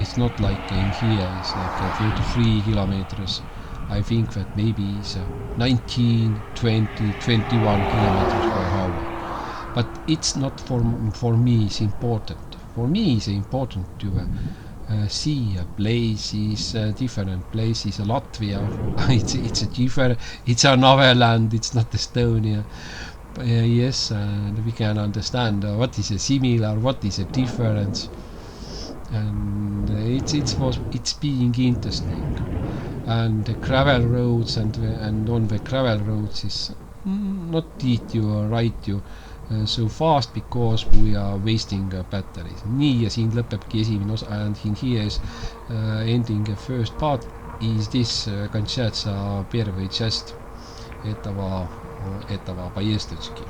It's not like in here, it's like 43 kilometers. I think that maybe it's 19, 20, 21 kilometers per hour. But it's not for me, it's important. For me, it's important to see places, different places. Latvia, it's a different, it's another land, it's not Estonia. Yes, and we can understand what is a similar, what is a difference, and it's being interesting. And the gravel roads and on the gravel roads is not need to ride you so fast, because we are wasting batteries. Nii, ja siin lõpebki esimene osa, and in here is ending the first part is this кончается первой часть этого поездочки.